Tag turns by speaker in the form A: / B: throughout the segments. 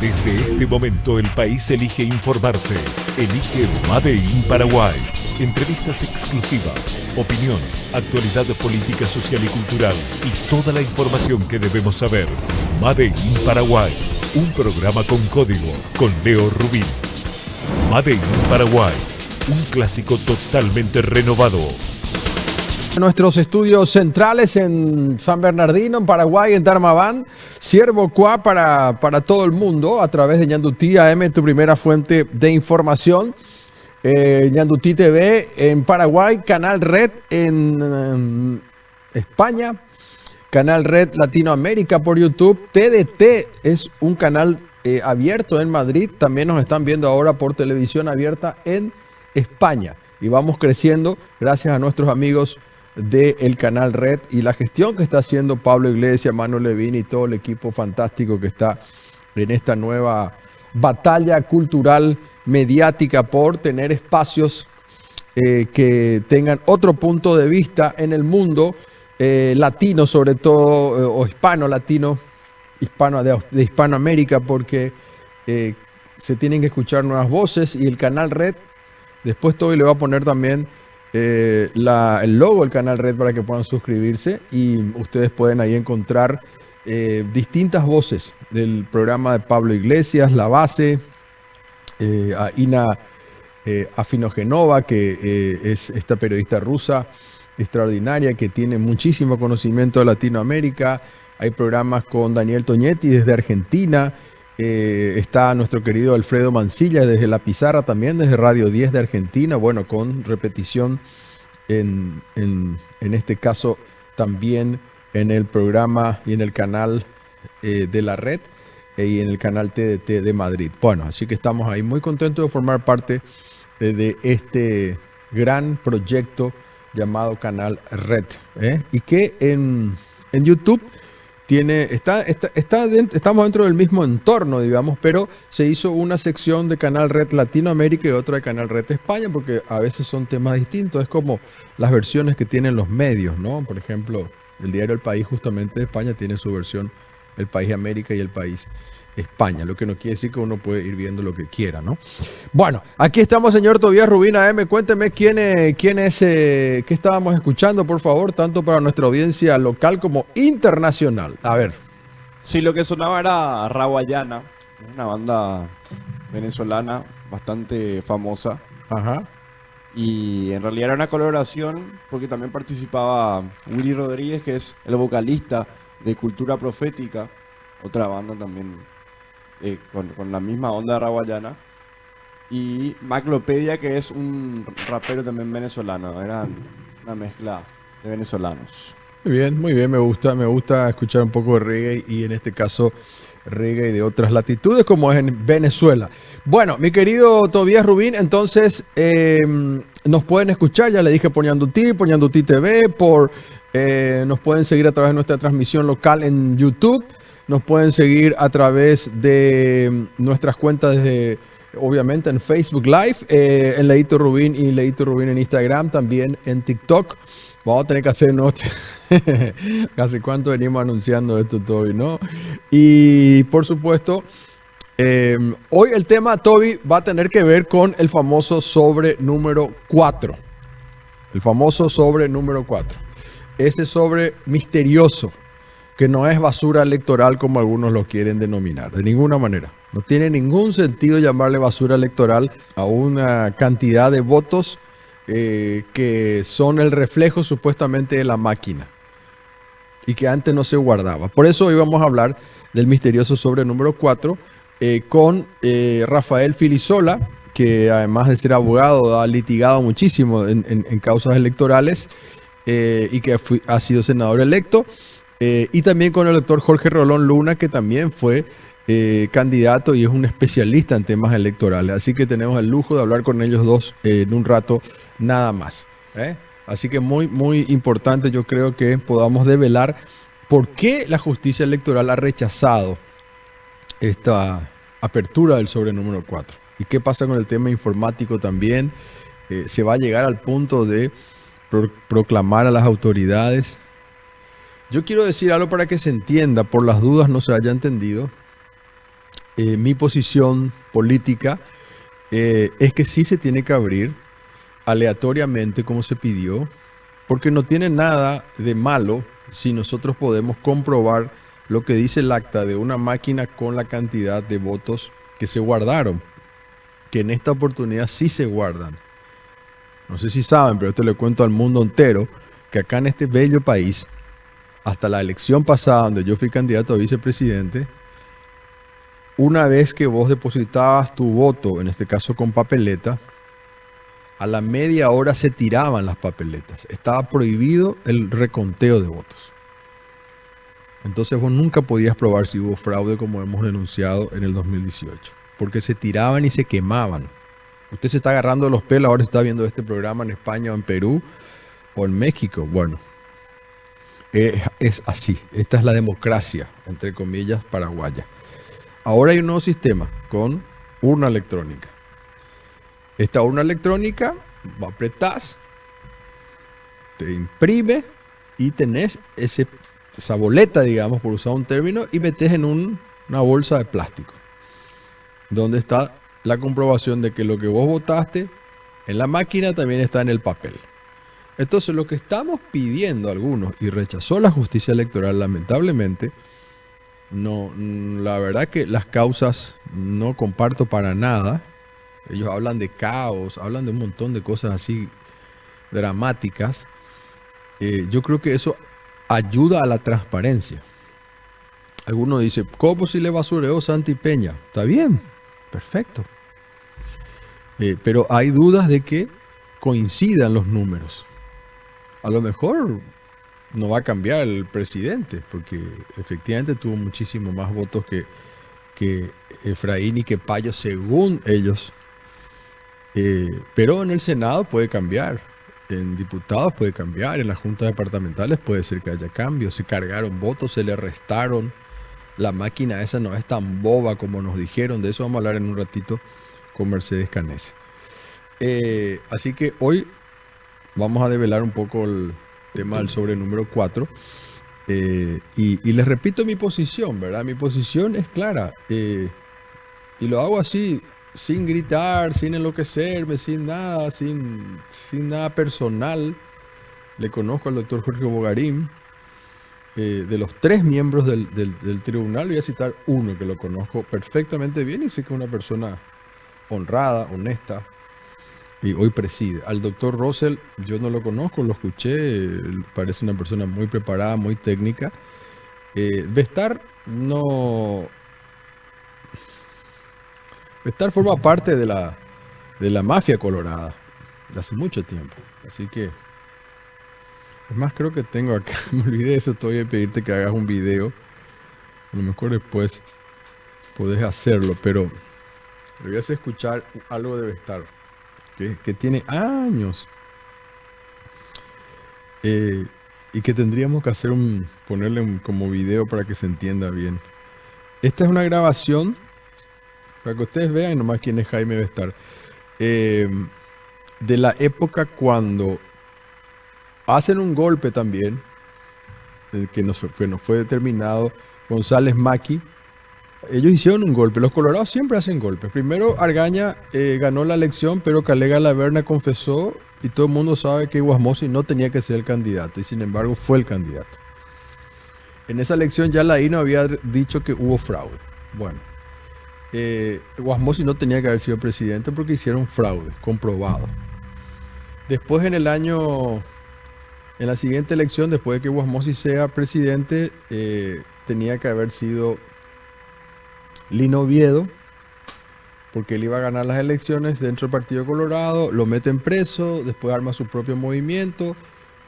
A: Desde este momento el país elige informarse. Elige Made in Paraguay. Entrevistas exclusivas, opinión, actualidad política, social y cultural y toda la información que debemos saber. Made in Paraguay. Un programa con código con Leo Rubín. Made in Paraguay. Un clásico totalmente renovado.
B: Nuestros estudios centrales en San Bernardino, en Paraguay, en Tarmabán, Ciervo Cuá para todo el mundo a través de Ñandutí AM, tu primera fuente de información. Ñandutí TV en Paraguay, Canal Red en España, Canal Red Latinoamérica por YouTube. TDT es un canal abierto en Madrid. También nos están viendo ahora por televisión abierta en España. Y vamos creciendo gracias a nuestros amigos del Canal Red y la gestión que está haciendo Pablo Iglesias, Manu Levín y todo el equipo fantástico que está en esta nueva batalla cultural mediática por tener espacios que tengan otro punto de vista en el mundo latino, sobre todo, o hispano-latino, de Hispanoamérica, porque se tienen que escuchar nuevas voces. Y el Canal Red, después todo le va a poner también el logo del Canal Red para que puedan suscribirse y ustedes pueden ahí encontrar distintas voces del programa de Pablo Iglesias, La Base, a Ina Afinogenova, que es esta periodista rusa extraordinaria que tiene muchísimo conocimiento de Latinoamérica. Hay programas con Daniel Toñetti desde Argentina. Está nuestro querido Alfredo Mancilla desde La Pizarra, también desde Radio 10 de Argentina, bueno, con repetición en este caso también en el programa y en el canal de la red y en el canal TDT de Madrid. Bueno, así que estamos ahí muy contentos de formar parte de este gran proyecto llamado Canal Red, y que en YouTube estamos dentro del mismo entorno, digamos, pero se hizo una sección de Canal Red Latinoamérica y otra de Canal Red España, porque a veces son temas distintos. Es como las versiones que tienen los medios, ¿no? Por ejemplo, el diario El País, justamente de España, tiene su versión El País América y El País España, lo que no quiere decir que uno puede ir viendo lo que quiera, ¿no? Bueno, aquí estamos, señor Tobías Rubín AM. Cuénteme quién es, qué estábamos escuchando, por favor, tanto para nuestra audiencia local como internacional. A ver.
C: Sí, lo que sonaba era Rawayana, una banda venezolana bastante famosa.
B: Ajá.
C: Y en realidad era una colaboración porque también participaba Willy Rodríguez, que es el vocalista de Cultura Profética, otra banda también con la misma onda de Rawayana, y Maclopedia, que es un rapero también venezolano. Era una mezcla de venezolanos.
B: Muy bien, me gusta escuchar un poco de reggae y en este caso reggae de otras latitudes como es en Venezuela. Bueno, mi querido Tobías Rubín, entonces nos pueden escuchar, ya le dije, por Ñandutí TV, nos pueden seguir a través de nuestra transmisión local en YouTube. Nos pueden seguir a través de nuestras cuentas obviamente en Facebook Live, en Leito Rubín y Leito Rubín en Instagram, también en TikTok. Vamos a tener que hacer ¿Hace cuánto venimos anunciando esto, Toby, no? Y por supuesto, hoy el tema, Toby, va a tener que ver con el famoso sobre número 4. El famoso sobre número 4. Ese sobre misterioso, que no es basura electoral como algunos lo quieren denominar, de ninguna manera. No tiene ningún sentido llamarle basura electoral a una cantidad de votos que son el reflejo supuestamente de la máquina y que antes no se guardaba. Por eso hoy vamos a hablar del misterioso sobre número 4 con Rafael Filisola, que además de ser abogado ha litigado muchísimo en causas electorales y que ha sido senador electo. Y también con el doctor Jorge Rolón Luna, que también fue candidato y es un especialista en temas electorales. Así que tenemos el lujo de hablar con ellos dos en un rato nada más. Así que muy, muy importante, yo creo que podamos develar por qué la justicia electoral ha rechazado esta apertura del sobre número 4. Y qué pasa con el tema informático también. Se va a llegar al punto de proclamar a las autoridades. Yo quiero decir algo para que se entienda, por las dudas no se haya entendido. mi posición política es que sí se tiene que abrir aleatoriamente como se pidió, porque no tiene nada de malo si nosotros podemos comprobar lo que dice el acta de una máquina con la cantidad de votos que se guardaron, que en esta oportunidad sí se guardan. No sé si saben, pero esto le cuento al mundo entero, que acá en este bello país, hasta la elección pasada, donde yo fui candidato a vicepresidente, una vez que vos depositabas tu voto, en este caso con papeleta, a la media hora se tiraban las papeletas. Estaba prohibido el reconteo de votos. Entonces vos nunca podías probar si hubo fraude, como hemos denunciado en el 2018, porque se tiraban y se quemaban. Usted se está agarrando de los pelos, ahora está viendo este programa en España o en Perú o en México. Bueno, es así. Esta es la democracia, entre comillas, paraguaya. Ahora hay un nuevo sistema con urna electrónica. Esta urna electrónica, apretás, te imprime y tenés esa boleta, digamos, por usar un término, y metes en una bolsa de plástico, donde está la comprobación de que lo que vos votaste en la máquina también está en el papel. Entonces, lo que estamos pidiendo algunos, y rechazó la justicia electoral lamentablemente, no, la verdad que las causas no comparto para nada. Ellos hablan de caos, hablan de un montón de cosas así dramáticas. Yo creo que eso ayuda a la transparencia. Alguno dice, ¿cómo si le basureó Santi Peña? Está bien, perfecto. Pero hay dudas de que coincidan los números. A lo mejor no va a cambiar el presidente, porque efectivamente tuvo muchísimo más votos que Efraín y que Payo, según ellos. Pero en el Senado puede cambiar, en diputados puede cambiar, en las juntas departamentales puede ser que haya cambios. Se cargaron votos, se le restaron. La máquina esa no es tan boba como nos dijeron. De eso vamos a hablar en un ratito con Mercedes Canese. Así que hoy vamos a develar un poco el tema del sobre número 4. Y les repito mi posición, ¿verdad? Mi posición es clara. Y lo hago así, sin gritar, sin enloquecerme, sin nada personal. Le conozco al doctor Jorge Bogarín. De los 3 miembros del tribunal, voy a citar uno que lo conozco perfectamente bien y sé que es una persona honrada, honesta, y hoy preside. Al doctor Rosell yo no lo conozco, lo escuché, parece una persona muy preparada, muy técnica. Vestar forma parte de la mafia colorada de hace mucho tiempo, así que es más, creo que tengo acá, me olvidé de eso, te voy a pedirte que hagas un video. A lo mejor después podés hacerlo, pero le voy a hacer escuchar algo de Vestar, que tiene años. Y que tendríamos que hacer ponerle como video para que se entienda bien. Esta es una grabación, para que ustedes vean nomás quién es Jaime Vestar. De la época cuando hacen un golpe también, que nos fue determinado González Maqui. Ellos hicieron un golpe, los colorados siempre hacen golpes. Primero Argaña ganó la elección, pero Calega Laverna confesó y todo el mundo sabe que Guasmosi no tenía que ser el candidato y sin embargo fue el candidato. En esa elección ya la INO había dicho que hubo fraude. Bueno, Guasmosi no tenía que haber sido presidente porque hicieron fraude, comprobado. Después en la siguiente elección, después de que Guasmosi sea presidente, tenía que haber sido Lino Oviedo, porque él iba a ganar las elecciones dentro del Partido Colorado, lo meten preso, después arma su propio movimiento,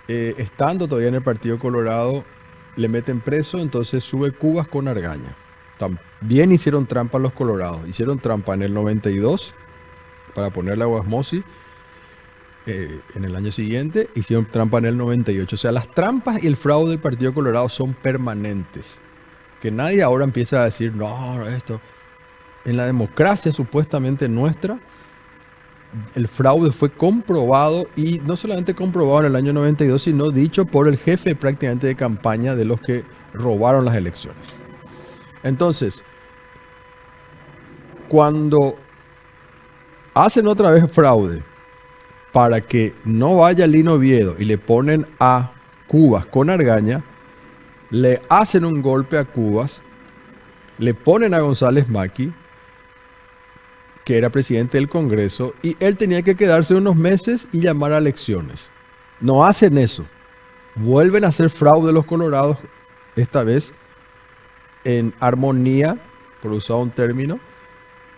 B: estando todavía en el Partido Colorado, le meten preso, entonces sube Cubas con Argaña. También hicieron trampa los colorados, hicieron trampa en el 92 para ponerle a Guasmosi. En el año siguiente hicieron trampa en el 98. O sea, las trampas y el fraude del Partido Colorado son permanentes. Que nadie ahora empieza a decir, no, esto. En la democracia supuestamente nuestra, el fraude fue comprobado, y no solamente comprobado en el año 92, sino dicho por el jefe prácticamente de campaña de los que robaron las elecciones. Entonces, cuando hacen otra vez fraude para que no vaya Lino Oviedo y le ponen a Cubas con Argaña, le hacen un golpe a Cubas, le ponen a González Maqui, que era presidente del Congreso, y él tenía que quedarse unos meses y llamar a elecciones. No hacen eso. Vuelven a hacer fraude los colorados, esta vez en armonía, por usar un término,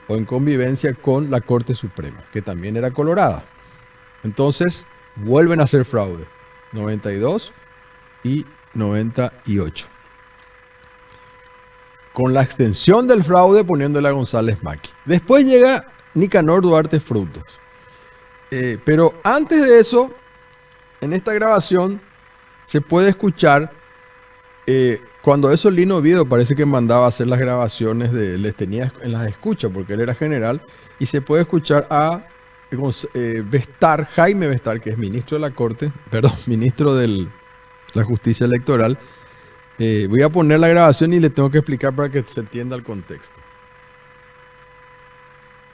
B: o en convivencia con la Corte Suprema, que también era colorada. Entonces, vuelven a hacer fraude. 92 y 98. Con la extensión del fraude poniéndole a González Maqui. Después llega Nicanor Duarte Frutos. Pero antes de eso, en esta grabación se puede escuchar cuando eso Lino Oviedo parece que mandaba a hacer las grabaciones, les tenía en las escuchas porque él era general, y se puede escuchar a Bestar, Jaime Bestar, que es ministro de la Corte, perdón, ministro de la Justicia Electoral. Voy a poner la grabación y le tengo que explicar para que se entienda el contexto.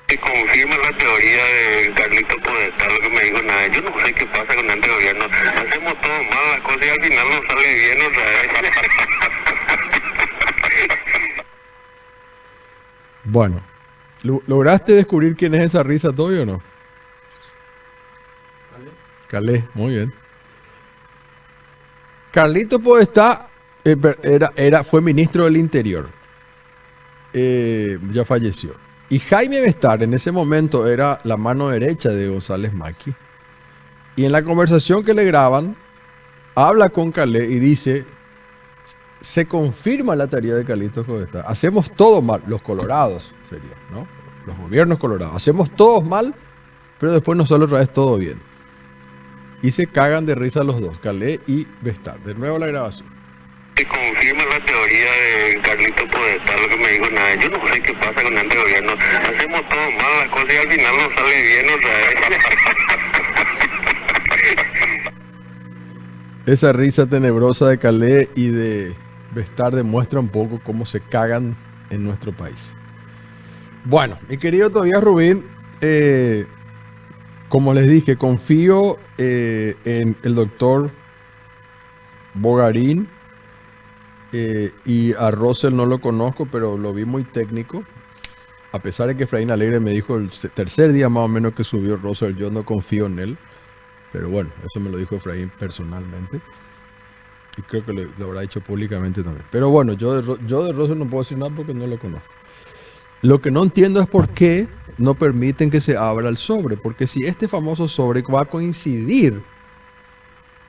D: Que confirma la teoría de Carlito Podestá, lo que me dijo nada. Yo no sé qué pasa con este gobierno. Hacemos todo mal las cosas y al final nos sale bien otra vez.
B: Bueno, ¿lograste descubrir quién es esa risa todavía o no? Calé, muy bien. Carlito Podestá fue ministro del Interior. Ya falleció. Y Jaime Bestar en ese momento era la mano derecha de González Maqui. Y en la conversación que le graban, habla con Calé y dice, se confirma la teoría de Carlito Podestá. Hacemos todo mal, los colorados sería, ¿no? Los gobiernos colorados. Hacemos todos mal, pero después nos sale otra vez todo bien. Y se cagan de risa los dos, Calé y Bestar. De nuevo la grabación.
D: Que confirma la teoría de Carlito Podestá, lo que me dijo nada. Yo no sé qué pasa con este gobierno. Hacemos todo mal las cosas y al final nos sale bien otra vez.
B: Esa risa tenebrosa de Calé y de Bestar demuestra un poco cómo se cagan en nuestro país. Bueno, mi querido Tobías Rubín, como les dije, confío en el doctor Bogarín, y a Rosell no lo conozco, pero lo vi muy técnico. A pesar de que Efraín Alegre me dijo el tercer día más o menos que subió Rosell, yo no confío en él. Pero bueno, eso me lo dijo Efraín personalmente. Y creo que lo habrá dicho públicamente también. Pero bueno, yo de Rosell no puedo decir nada porque no lo conozco. Lo que no entiendo es por qué no permiten que se abra el sobre. Porque si este famoso sobre va a coincidir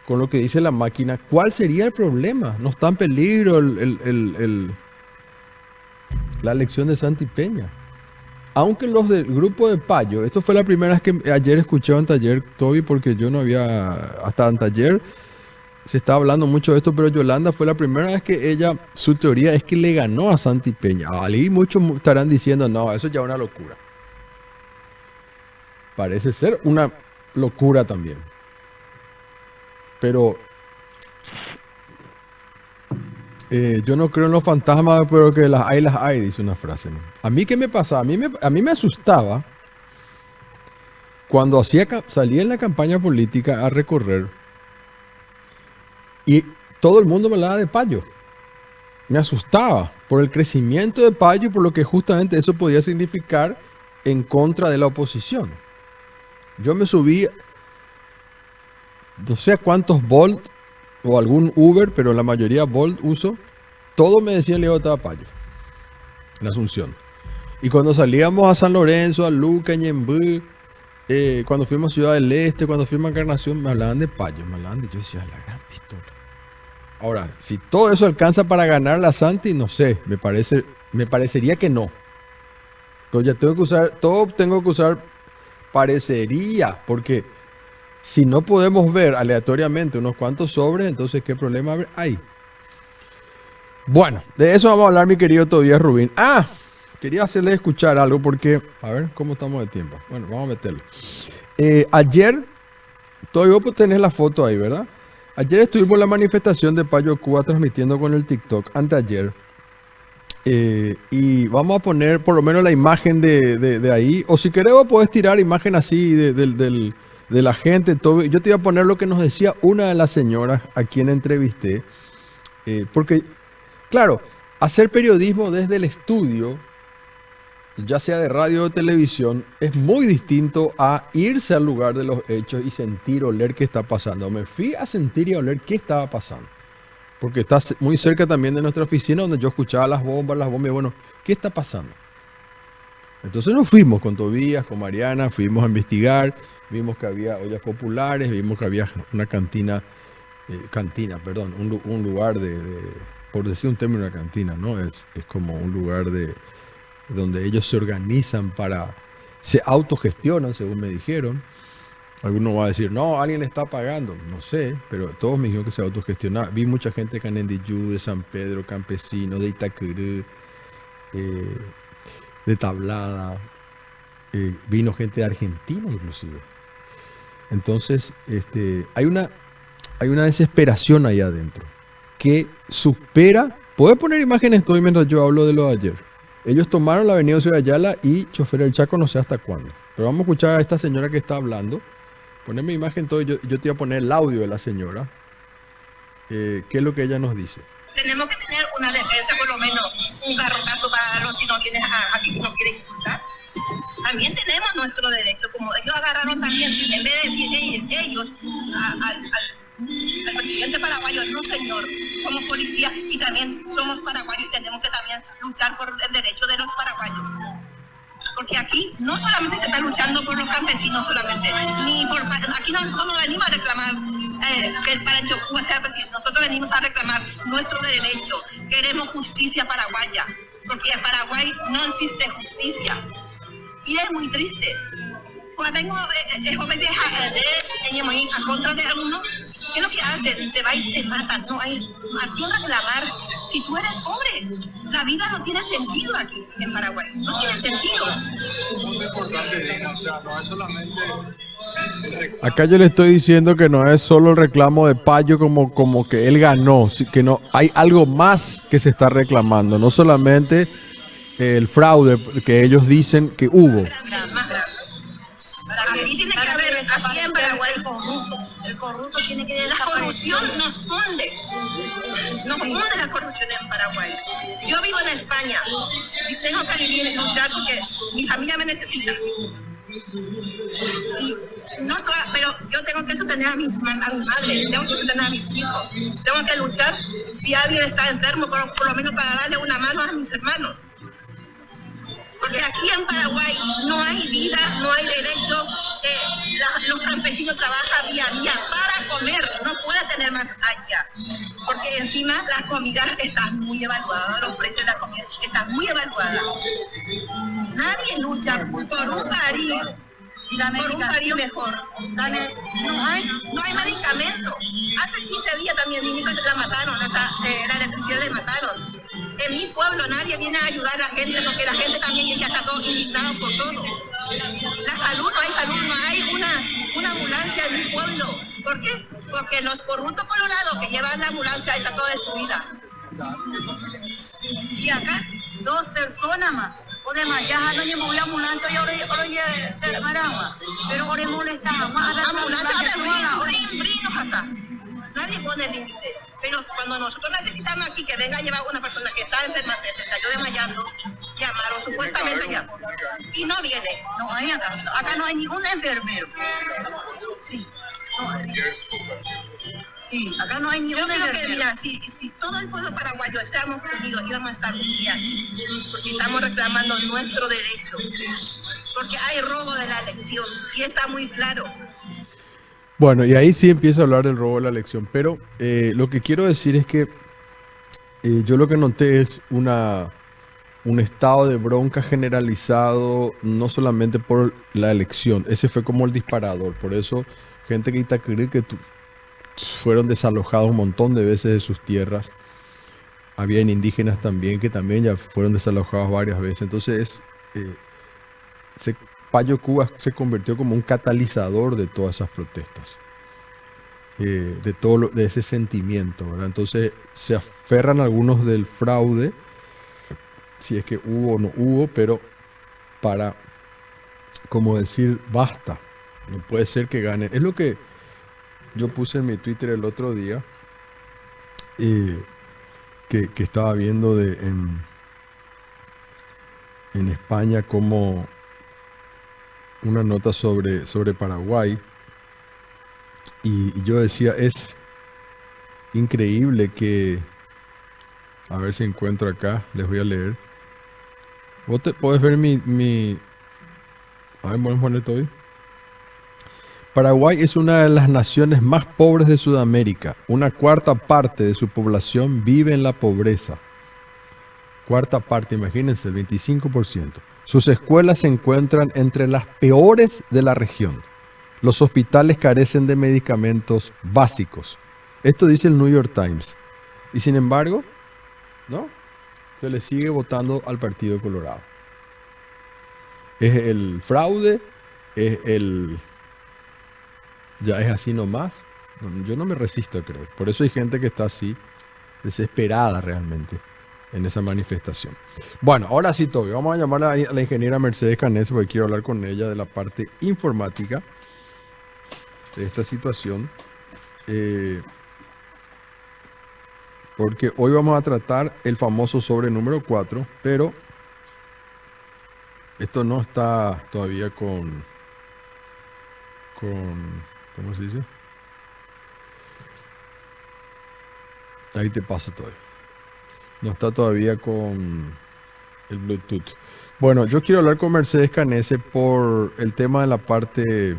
B: con lo que dice la máquina, ¿cuál sería el problema? No está en peligro la elección de Santi Peña. Aunque los del grupo de Payo, esto fue la primera vez que ayer escuché en taller, Toby, porque yo no había, hasta en taller se estaba hablando mucho de esto, pero Yolanda fue la primera vez que ella, su teoría es que le ganó a Santi Peña. Y muchos estarán diciendo, no, eso ya es una locura. Parece ser una locura también. Pero yo no creo en los fantasmas, pero que las hay, dice una frase, ¿no? A mí, ¿qué me pasaba? A mí me asustaba cuando salía en la campaña política a recorrer y todo el mundo me hablaba de Payo. Me asustaba por el crecimiento de Payo y por lo que justamente eso podía significar en contra de la oposición. Yo me subí, no sé a cuántos Bolt o algún Uber, pero la mayoría Bolt uso. Todo me decía Leo estaba Payo en Asunción. Y cuando salíamos a San Lorenzo, a Luca, Ñembú, cuando fuimos a Ciudad del Este, cuando fuimos a Encarnación, me hablaban de Payo, me hablaban de, yo decía, la gran pistola. Ahora, si todo eso alcanza para ganar la Santi, no sé, me parecería que no. Pero ya tengo que usar parecería, porque si no podemos ver aleatoriamente unos cuantos sobres, entonces ¿qué problema hay? Bueno, de eso vamos a hablar, mi querido Tobías Rubín. Quería hacerle escuchar algo porque, a ver, ¿cómo estamos de tiempo? Bueno, vamos a meterlo. Ayer, todavía vos tenés la foto ahí, ¿verdad? Ayer estuvimos en la manifestación de Payo Cuba transmitiendo con el TikTok, anteayer. Y vamos a poner por lo menos la imagen de ahí. O si querés, vos podés tirar imagen así de la gente. Todo. Yo te iba a poner lo que nos decía una de las señoras a quien entrevisté. Porque, claro, hacer periodismo desde el estudio, ya sea de radio o televisión, es muy distinto a irse al lugar de los hechos y sentir, oler qué está pasando. Me fui a sentir y a oler qué estaba pasando. Porque está muy cerca también de nuestra oficina, donde yo escuchaba las bombas, y bueno, ¿qué está pasando? Entonces nos fuimos con Tobías, con Mariana, fuimos a investigar, vimos que había ollas populares, vimos que había una un lugar por decir un término, una cantina, ¿no? Es como un lugar donde ellos se organizan se autogestionan, según me dijeron. Alguno va a decir, no, alguien está pagando. No sé, pero todos me dijeron que se autogestionaba. Vi mucha gente de Canendillú, de San Pedro, Campesino, de Itacurú, de Tablada. Vino gente de Argentina inclusive. Entonces, hay una desesperación ahí adentro que supera. ¿Puedes poner imágenes todo mientras yo hablo de lo de ayer? Ellos tomaron la avenida Ciudad Ayala y Chofer del Chaco no sé hasta cuándo. Pero vamos a escuchar a esta señora que está hablando. Poneme imagen todo, yo te voy a poner el audio de la señora. ¿Qué es lo que ella nos dice?
E: Tenemos que tener una defensa, por lo menos un garrotazo para darlo si no tienes a quien no quiere insultar. También tenemos nuestro derecho, como ellos agarraron también, en vez de decir ellos al presidente paraguayo, no señor, somos policías y también somos paraguayos y tenemos que también luchar por el derecho de los paraguayos. Porque aquí no solamente se está luchando por los campesinos solamente, aquí nosotros no venimos a reclamar que el Palencho Cuba sea presidente, nosotros venimos a reclamar nuestro derecho, queremos justicia paraguaya, porque en Paraguay no existe justicia y es muy triste. Cuando tengo joven vieja a contra de alguno, ¿qué es lo que hacen? Te va y te matan, no hay a quién reclamar. Si tú eres pobre, la vida no tiene sentido aquí en Paraguay, no tiene sentido.
F: Es muy importante, Dina, o sea, no es solamente...
B: Acá yo le estoy diciendo que no es solo el reclamo de Payo como que él ganó, que no hay algo más que se está reclamando, no solamente el fraude que ellos dicen que hubo.
E: Aquí tiene que haber, aquí en Paraguay,
G: el corrupto tiene que
E: la corrupción nos hunde la corrupción en Paraguay. Yo vivo en España y tengo que vivir y luchar porque mi familia me necesita. Pero yo tengo que sostener a mi madre, tengo que sostener a mis hijos, tengo que luchar si alguien está enfermo, por lo menos para darle una mano a mis hermanos. Porque aquí en Paraguay no hay vida, no hay derecho. Los campesinos trabajan día a día para comer, no puede tener más allá. Porque encima las comidas están muy evaluadas, los precios de la comida están muy evaluados. Nadie lucha por un país mejor. No hay medicamento. Hace 15 días también viniste que la mataron, la electricidad le mataron. En mi pueblo nadie viene a ayudar a la gente porque la gente también ya está todo indignado por todo. La salud, no hay una ambulancia en mi pueblo. ¿Por qué? Porque los corruptos colorados que llevan la ambulancia está toda destruida.
G: Y acá, 2 personas más. Podemos ya no llevamos la ambulancia y ahora se marama. Pero ahora molestamos más.
E: La ambulancia de brillo pasa. Nadie pone límite. Pero cuando nosotros necesitamos aquí que venga a llevar una persona que está enferma, se cayó desmayando, llamaron supuestamente ya. Y no viene.
G: No hay acá no hay ningún enfermero. Sí. No hay. Sí, acá no hay ningún enfermero.
E: Yo creo que, mira, si todo el pueblo paraguayo seamos unidos, íbamos a estar un día aquí. Porque estamos reclamando nuestro derecho. Porque hay robo de la elección. Y está muy claro.
B: Bueno, y ahí sí empieza a hablar del robo de la elección, pero lo que quiero decir es que yo lo que noté es un estado de bronca generalizado, no solamente por la elección, ese fue como el disparador, por eso gente que Itacurú que fueron desalojados un montón de veces de sus tierras, habían indígenas también que también ya fueron desalojados varias veces, entonces Payo Cuba se convirtió como un catalizador de todas esas protestas, de ese sentimiento, ¿verdad? Entonces se aferran algunos del fraude si es que hubo o no hubo, pero para, como decir, basta. No puede ser que gane. Es lo que yo puse en mi Twitter el otro día, que estaba viendo en España como una nota sobre Paraguay. Y yo decía, es increíble que, a ver si encuentro acá, les voy a leer. Vos podés ver a ver, ¿puedes poner todo ahí? Paraguay es una de las naciones más pobres de Sudamérica. Una cuarta parte de su población vive en la pobreza. Cuarta parte, imagínense, el 25%. Sus escuelas se encuentran entre las peores de la región. Los hospitales carecen de medicamentos básicos. Esto dice el New York Times. Y sin embargo, ¿no? Se le sigue votando al Partido Colorado. Es el fraude, ya es así nomás. Yo no me resisto a creer. Por eso hay gente que está así, desesperada realmente, en esa manifestación. Bueno, ahora sí, Toby, vamos a llamar a la ingeniera Mercedes Canese porque quiero hablar con ella de la parte informática de esta situación. Porque hoy vamos a tratar el famoso sobre número 4, pero esto no está todavía con ¿cómo se dice? Ahí te paso todavía. No está todavía con el Bluetooth. Bueno, yo quiero hablar con Mercedes Canese por el tema de la parte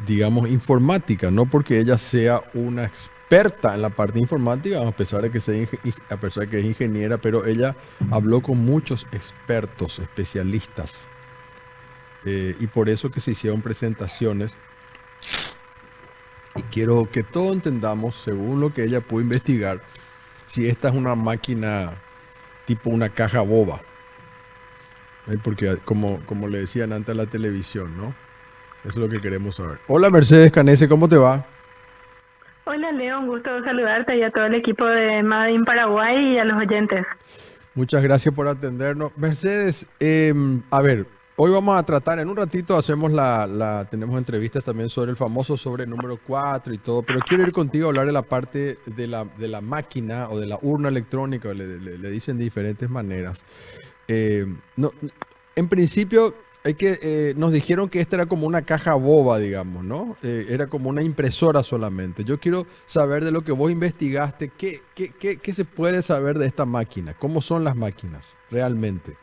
B: digamos informática, no porque ella sea una experta en la parte informática, a pesar de que es ingeniera, pero ella habló con muchos expertos, especialistas, y por eso que se hicieron presentaciones. Y quiero que todos entendamos, según lo que ella pudo investigar, si esta es una máquina tipo una caja boba. Porque como le decían antes a la televisión, ¿no? Eso es lo que queremos saber. Hola Mercedes Canese, ¿cómo te va?
H: Hola Leo, un gusto saludarte y a todo el equipo de Made in Paraguay y a los oyentes.
B: Muchas gracias por atendernos. Mercedes, a ver, hoy vamos a tratar, en un ratito hacemos tenemos entrevistas también sobre el famoso sobre número 4 y todo, pero quiero ir contigo a hablar de la parte de la máquina o de la urna electrónica, le dicen de diferentes maneras. No, en principio nos dijeron que esta era como una caja boba, digamos, ¿no? Era como una impresora solamente. Yo quiero saber de lo que vos investigaste, ¿qué se puede saber de esta máquina? ¿Cómo son las máquinas realmente?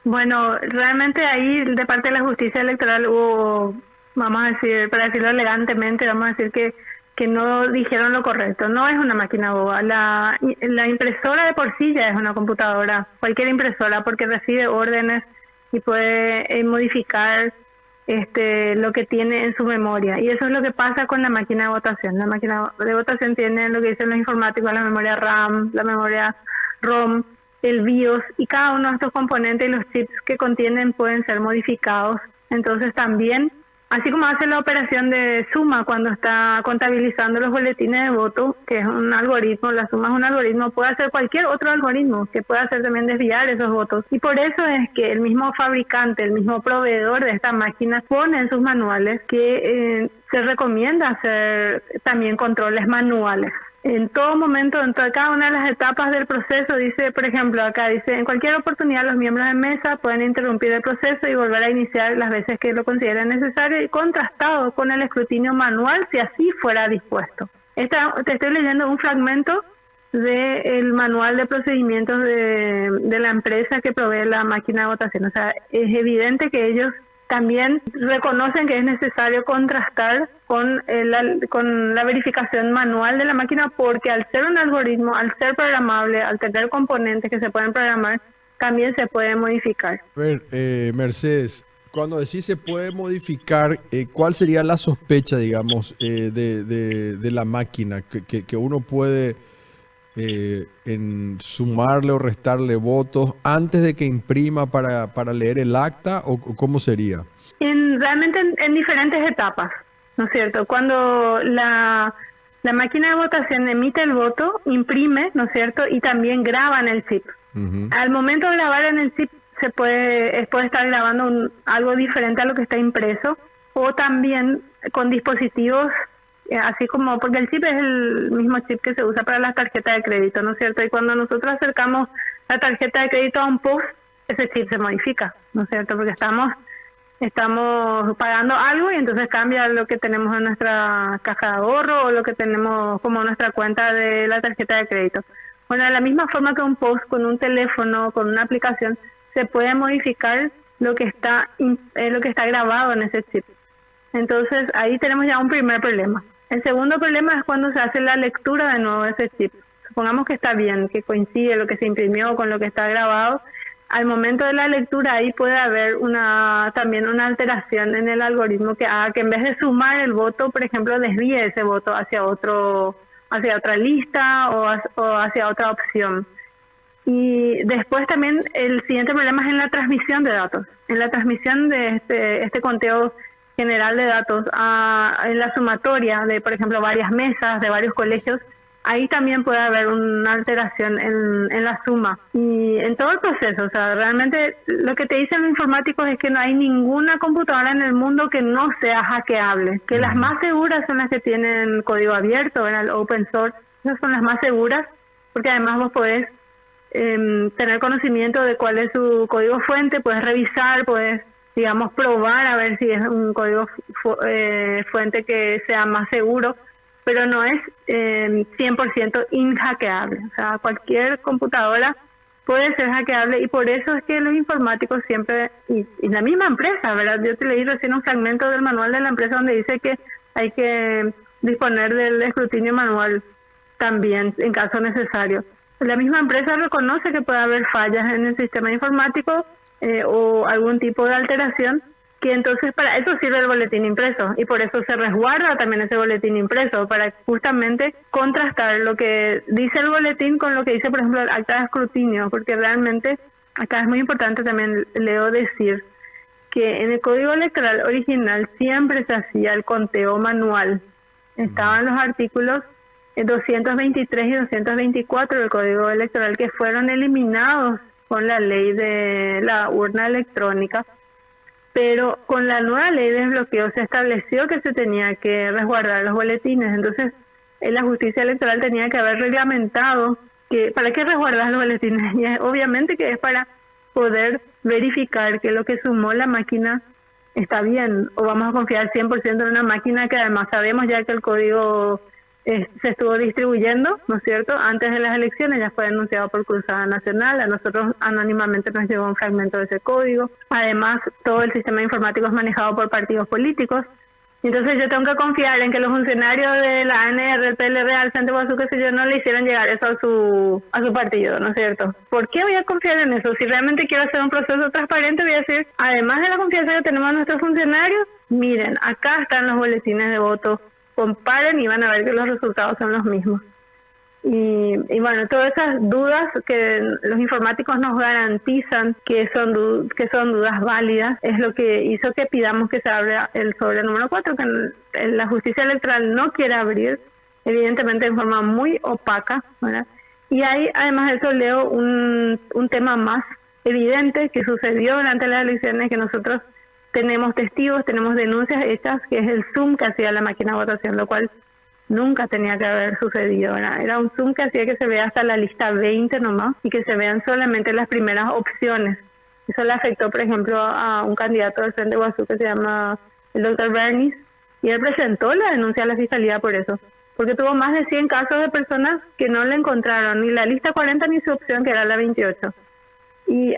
H: Bueno, realmente ahí de parte de la justicia electoral hubo, vamos a decir, para decirlo elegantemente, vamos a decir que no dijeron lo correcto. No es una máquina boba. La impresora de por sí ya es una computadora, cualquier impresora, porque recibe órdenes y puede modificar lo que tiene en su memoria. Y eso es lo que pasa con la máquina de votación. La máquina de votación tiene lo que dicen los informáticos, la memoria RAM, la memoria ROM, el BIOS, y cada uno de estos componentes y los chips que contienen pueden ser modificados. Entonces también, así como hace la operación de suma cuando está contabilizando los boletines de voto, que es un algoritmo, la suma es un algoritmo, puede hacer cualquier otro algoritmo que pueda hacer también desviar esos votos. Y por eso es que el mismo fabricante, el mismo proveedor de esta máquina pone en sus manuales que se recomienda hacer también controles manuales. En todo momento, en cada una de las etapas del proceso, dice, por ejemplo, acá dice, en cualquier oportunidad los miembros de mesa pueden interrumpir el proceso y volver a iniciar las veces que lo consideren necesario y contrastado con el escrutinio manual si así fuera dispuesto. Te estoy leyendo un fragmento del manual de procedimientos de la empresa que provee la máquina de votación. O sea, es evidente que ellos también reconocen que es necesario contrastar con la verificación manual de la máquina, porque al ser un algoritmo, al ser programable, al tener componentes que se pueden programar, también se puede modificar.
B: A ver, Mercedes, cuando decís se puede modificar, ¿cuál sería la sospecha, digamos, de la máquina? Que uno puede en sumarle o restarle votos antes de que imprima para leer el acta, o cómo sería?
H: Realmente en diferentes etapas, ¿no es cierto? Cuando La máquina de votación emite el voto, imprime, ¿no es cierto? Y también graba en el chip. Al momento de grabar en el chip puede estar grabando algo diferente a lo que está impreso, o también con dispositivos, así como, porque el chip es el mismo chip que se usa para las tarjetas de crédito, ¿no es cierto? Y cuando nosotros acercamos la tarjeta de crédito a un POS, ese chip se modifica, ¿no es cierto? Porque estamos pagando algo y entonces cambia lo que tenemos en nuestra caja de ahorro o lo que tenemos como nuestra cuenta de la tarjeta de crédito. Bueno, de la misma forma que un POS con un teléfono, con una aplicación, se puede modificar lo que está grabado en ese chip. Entonces ahí tenemos ya un primer problema. El segundo problema es cuando se hace la lectura de nuevo de ese chip. Supongamos que está bien, que coincide lo que se imprimió con lo que está grabado. Al momento de la lectura ahí puede haber también una alteración en el algoritmo que haga que en vez de sumar el voto, por ejemplo, desvíe ese voto hacia otra lista o hacia otra opción. Y después también el siguiente problema es en la transmisión de datos. En la transmisión de este conteo general de datos en la sumatoria de, por ejemplo, varias mesas de varios colegios, ahí también puede haber una alteración en la suma. Y en todo el proceso, o sea, realmente lo que te dicen los informáticos es que no hay ninguna computadora en el mundo que no sea hackeable, que las más seguras son las que tienen código abierto, el open source, esas son las más seguras, porque además vos podés tener conocimiento de cuál es su código fuente, puedes revisar, puedes, digamos, probar a ver si es un código fuente que sea más seguro, pero no es 100% inhackeable. O sea, cualquier computadora puede ser hackeable y por eso es que los informáticos siempre, y la misma empresa, ¿verdad? Yo te leí recién un fragmento del manual de la empresa donde dice que hay que disponer del escrutinio manual también en caso necesario. La misma empresa reconoce que puede haber fallas en el sistema informático o algún tipo de alteración, que entonces para eso sirve el boletín impreso y por eso se resguarda también ese boletín impreso, para justamente contrastar lo que dice el boletín con lo que dice, por ejemplo, el acta de escrutinio, porque realmente acá es muy importante también, Leo, decir que en el código electoral original siempre se hacía el conteo manual. Estaban los artículos 223 y 224 del código electoral que fueron eliminados con la ley de la urna electrónica, pero con la nueva ley de desbloqueo se estableció que se tenía que resguardar los boletines. Entonces la justicia electoral tenía que haber reglamentado que para qué resguardar los boletines, y obviamente que es para poder verificar que lo que sumó la máquina está bien, o vamos a confiar 100% en una máquina que además sabemos ya que el código se estuvo distribuyendo, ¿no es cierto? Antes de las elecciones ya fue denunciado por Cruzada Nacional, a nosotros anónimamente nos llegó un fragmento de ese código. Además, todo el sistema informático es manejado por partidos políticos. Entonces yo tengo que confiar en que los funcionarios de la ANR, el PLR, al Centro Guazú, qué sé yo, no le hicieron llegar eso a su partido, ¿no es cierto? ¿Por qué voy a confiar en eso? Si realmente quiero hacer un proceso transparente, voy a decir, además de la confianza que tenemos en nuestros funcionarios, miren, acá están los boletines de voto, comparen y van a ver que los resultados son los mismos. Y bueno, todas esas dudas que los informáticos nos garantizan que son dudas válidas es lo que hizo que pidamos que se abra el sobre número 4, que la justicia electoral no quiere abrir, evidentemente en forma muy opaca, ¿verdad? Y hay además de eso, Leo, un tema más evidente que sucedió durante las elecciones, que nosotros tenemos testigos, tenemos denuncias hechas, que es el zoom que hacía la máquina de votación, lo cual nunca tenía que haber sucedido, ¿verdad? Era un zoom que hacía que se vea hasta la lista 20 nomás y que se vean solamente las primeras opciones. Eso le afectó, por ejemplo, a un candidato del Frente Guazú que se llama el Dr. Bernis, y él presentó la denuncia a la fiscalía por eso, porque tuvo más de 100 casos de personas que no le encontraron ni la lista 40 ni su opción, que era la 28. Y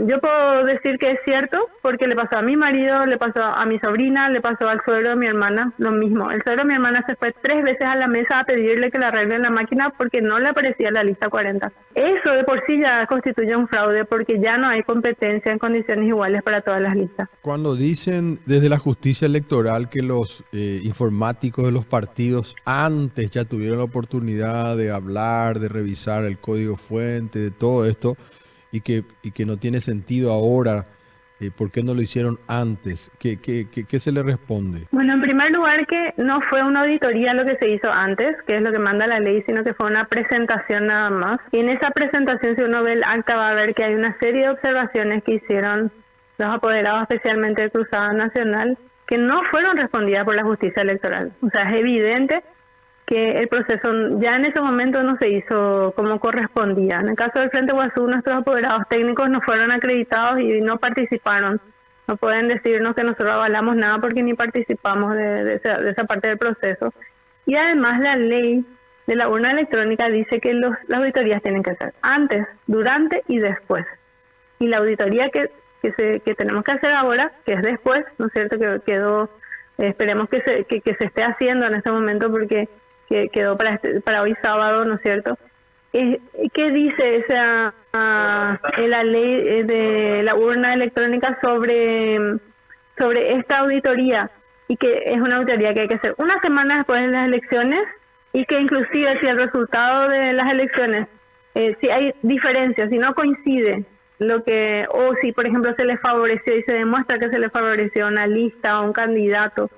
H: yo puedo decir que es cierto porque le pasó a mi marido, le pasó a mi sobrina, le pasó al suegro de mi hermana, lo mismo. El suegro de mi hermana se fue 3 veces a la mesa a pedirle que le arreglen la máquina porque no le aparecía la lista 40. Eso de por sí ya constituye un fraude porque ya no hay competencia en condiciones iguales para todas las listas.
B: Cuando dicen desde la justicia electoral que los informáticos de los partidos antes ya tuvieron la oportunidad de hablar, de revisar el código fuente, de todo esto, y que no tiene sentido ahora ¿Por qué no lo hicieron antes? ¿Qué se le responde?
H: Bueno, en primer lugar que no fue una auditoría lo que se hizo antes, que es lo que manda la ley, sino que fue una presentación nada más. Y en esa presentación, si uno ve el acta, va a ver que hay una serie de observaciones que hicieron los apoderados, especialmente de Cruzada Nacional, que no fueron respondidas por la justicia electoral. O sea, es evidente que el proceso ya en ese momento no se hizo como correspondía. En el caso del Frente Guazú, nuestros apoderados técnicos no fueron acreditados y no participaron. No pueden decirnos que nosotros avalamos nada porque ni participamos de esa parte del proceso. Y además la ley de la urna electrónica dice que las auditorías tienen que ser antes, durante y después. Y la auditoría que tenemos que hacer ahora, que es después, ¿no es cierto?, que quedó, esperemos que se esté haciendo en este momento porque que quedó para hoy sábado, ¿no es cierto? ¿Qué dice la ley de la urna electrónica sobre esta auditoría? Y que es una auditoría que hay que hacer una semana después de las elecciones y que inclusive si el resultado de las elecciones, si hay diferencias, si no coincide o si por ejemplo se le favoreció y se demuestra que se le favoreció una lista o un candidato,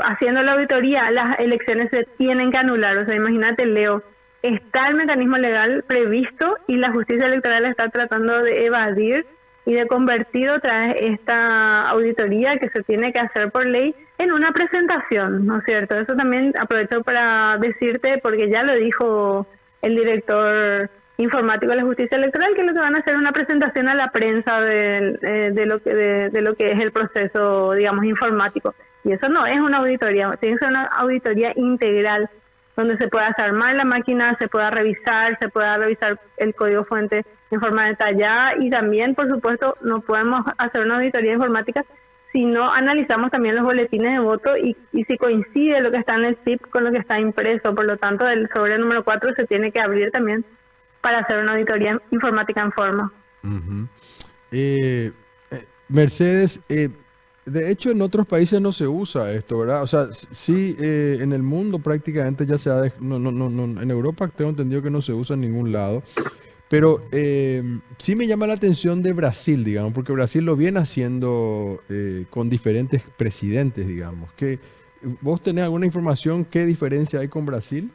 H: haciendo la auditoría, las elecciones se tienen que anular. O sea, imagínate, Leo, está el mecanismo legal previsto y la justicia electoral está tratando de evadir y de convertir otra vez esta auditoría que se tiene que hacer por ley en una presentación, ¿no es cierto? Eso también aprovecho para decirte, porque ya lo dijo el director informático de la justicia electoral, que lo que van a hacer es una presentación a la prensa de lo que es el proceso, digamos, informático. Y eso no es una auditoría, tiene que ser una auditoría integral, donde se pueda armar la máquina, se pueda revisar el código fuente en forma detallada y también, por supuesto, no podemos hacer una auditoría informática si no analizamos también los boletines de voto y si coincide lo que está en el SIP con lo que está impreso. Por lo tanto, el sobre número 4 se tiene que abrir también para hacer una auditoría informática en forma.
B: Mercedes, de hecho en otros países no se usa esto, ¿verdad? O sea, sí, en el mundo prácticamente ya se ha... en Europa tengo entendido que no se usa en ningún lado, pero sí me llama la atención de Brasil, digamos, porque Brasil lo viene haciendo con diferentes presidentes, digamos. ¿Vos tenés alguna información qué diferencia hay con Brasil?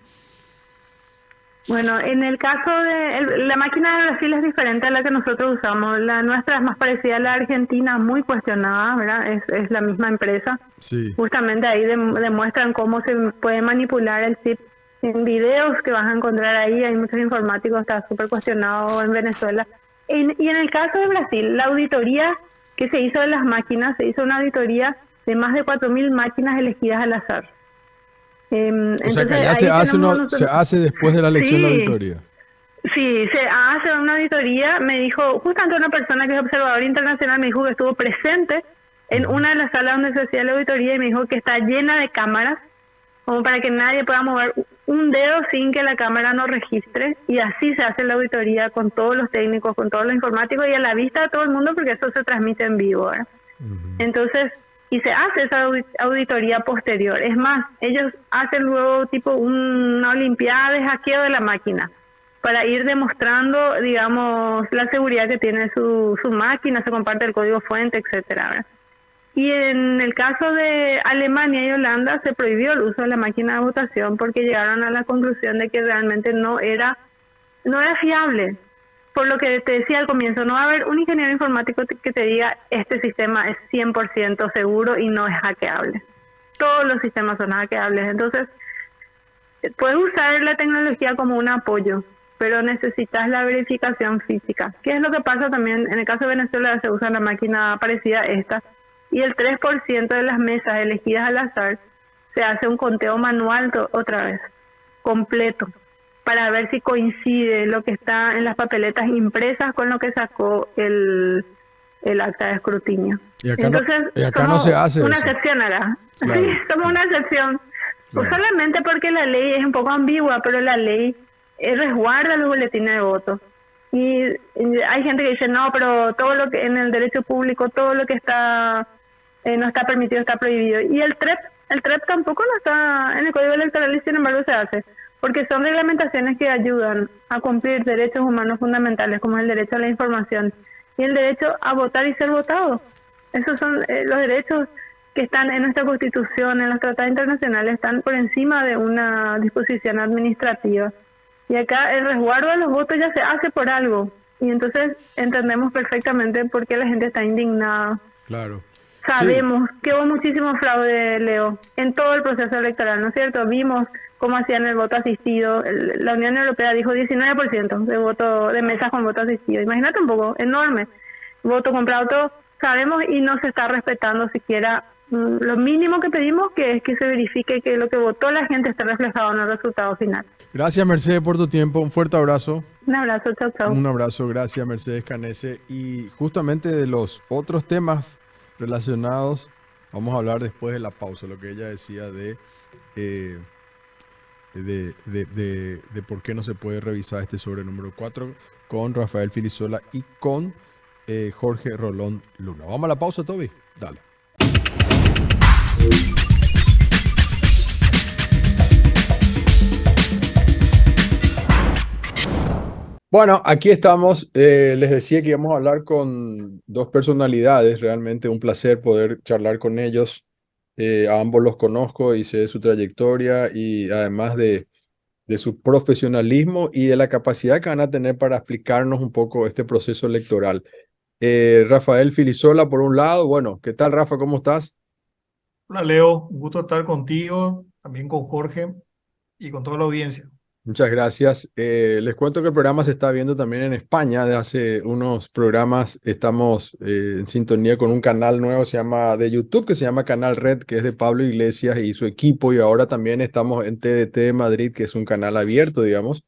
H: Bueno, en el caso de la máquina de Brasil es diferente a la que nosotros usamos. La nuestra es más parecida a la argentina, muy cuestionada, ¿verdad? Es la misma empresa. Sí. Justamente ahí demuestran cómo se puede manipular el chip. En videos que vas a encontrar ahí, hay muchos informáticos, está súper cuestionado en Venezuela. Y en el caso de Brasil, la auditoría que se hizo de las máquinas, se hizo una auditoría de más de 4.000 máquinas elegidas al azar.
B: O sea que allá se hace después de la elección, sí, la auditoría.
H: Sí, se hace una auditoría. Me dijo, justamente una persona que es observador internacional, me dijo que estuvo presente en una de las salas donde se hacía la auditoría y me dijo que está llena de cámaras, como para que nadie pueda mover un dedo sin que la cámara no registre, y así se hace la auditoría con todos los técnicos, con todos los informáticos y a la vista de todo el mundo, porque eso se transmite en vivo, ¿verdad? Entonces, y se hace esa auditoría posterior. Es más, ellos hacen luego tipo una olimpiada de hackeo de la máquina para ir demostrando, digamos, la seguridad que tiene su máquina, se comparte el código fuente, etcétera, ¿verdad? Y en el caso de Alemania y Holanda se prohibió el uso de la máquina de votación porque llegaron a la conclusión de que realmente no era fiable. Por lo que te decía al comienzo, no va a haber un ingeniero informático que te diga este sistema es 100% seguro y no es hackeable. Todos los sistemas son hackeables. Entonces, puedes usar la tecnología como un apoyo, pero necesitas la verificación física. ¿Qué es lo que pasa también? En el caso de Venezuela se usa la máquina parecida a esta y el 3% de las mesas elegidas al azar se hace un conteo manual otra vez, completo, para ver si coincide lo que está en las papeletas impresas con lo que sacó el acta de escrutinio.
B: Y acá no se hace
H: una
B: eso.
H: excepción acá.
B: Claro.
H: Sí, somos una excepción. Pues solamente porque la ley es un poco ambigua, pero la ley resguarda los boletines de voto. Y hay gente que dice, no, pero todo lo que en el derecho público, todo lo que está no está permitido, está prohibido. Y el TREP tampoco no está en el Código Electoral y sin embargo se hace. Porque son reglamentaciones que ayudan a cumplir derechos humanos fundamentales, como el derecho a la información. y el derecho a votar y ser votado. Esos son los derechos que están en nuestra Constitución, en los tratados internacionales, están por encima de una disposición administrativa. Y acá el resguardo de los votos ya se hace por algo. Y entonces entendemos perfectamente por qué la gente está indignada.
B: Claro.
H: Sabemos que hubo muchísimo fraude, Leo, en todo el proceso electoral, ¿no es cierto? Vimos cómo hacían el voto asistido. La Unión Europea dijo 19% de voto de mesas con voto asistido. Imagínate un poco, enorme. Voto comprado, todo. Sabemos y no se está respetando siquiera lo mínimo que pedimos, que es que se verifique que lo que votó la gente esté reflejado en el resultado final.
B: Gracias, Mercedes, por tu tiempo. Un fuerte abrazo.
H: Un abrazo, chau, chau.
B: Un abrazo, gracias, Mercedes Canese. Y justamente de los otros temas relacionados, vamos a hablar después de la pausa, lo que ella decía de por qué no se puede revisar este sobre número 4 con Rafael Filisola y con Jorge Rolón Luna. Vamos a la pausa, Toby. Dale. Bueno, aquí estamos. Les decía que íbamos a hablar con dos personalidades. Realmente un placer poder charlar con ellos. A ambos los conozco y sé de su trayectoria y además de su profesionalismo y de la capacidad que van a tener para explicarnos un poco este proceso electoral. Rafael Filisola, por un lado. Bueno, ¿qué tal, Rafa? ¿Cómo estás?
F: Hola Leo, un gusto estar contigo, también con Jorge y con toda la audiencia.
B: Muchas gracias. Les cuento que el programa se está viendo también en España. De hace unos programas estamos en sintonía con un canal nuevo de YouTube, que se llama Canal Red, que es de Pablo Iglesias y su equipo. Y ahora también estamos en TDT de Madrid, que es un canal abierto, digamos.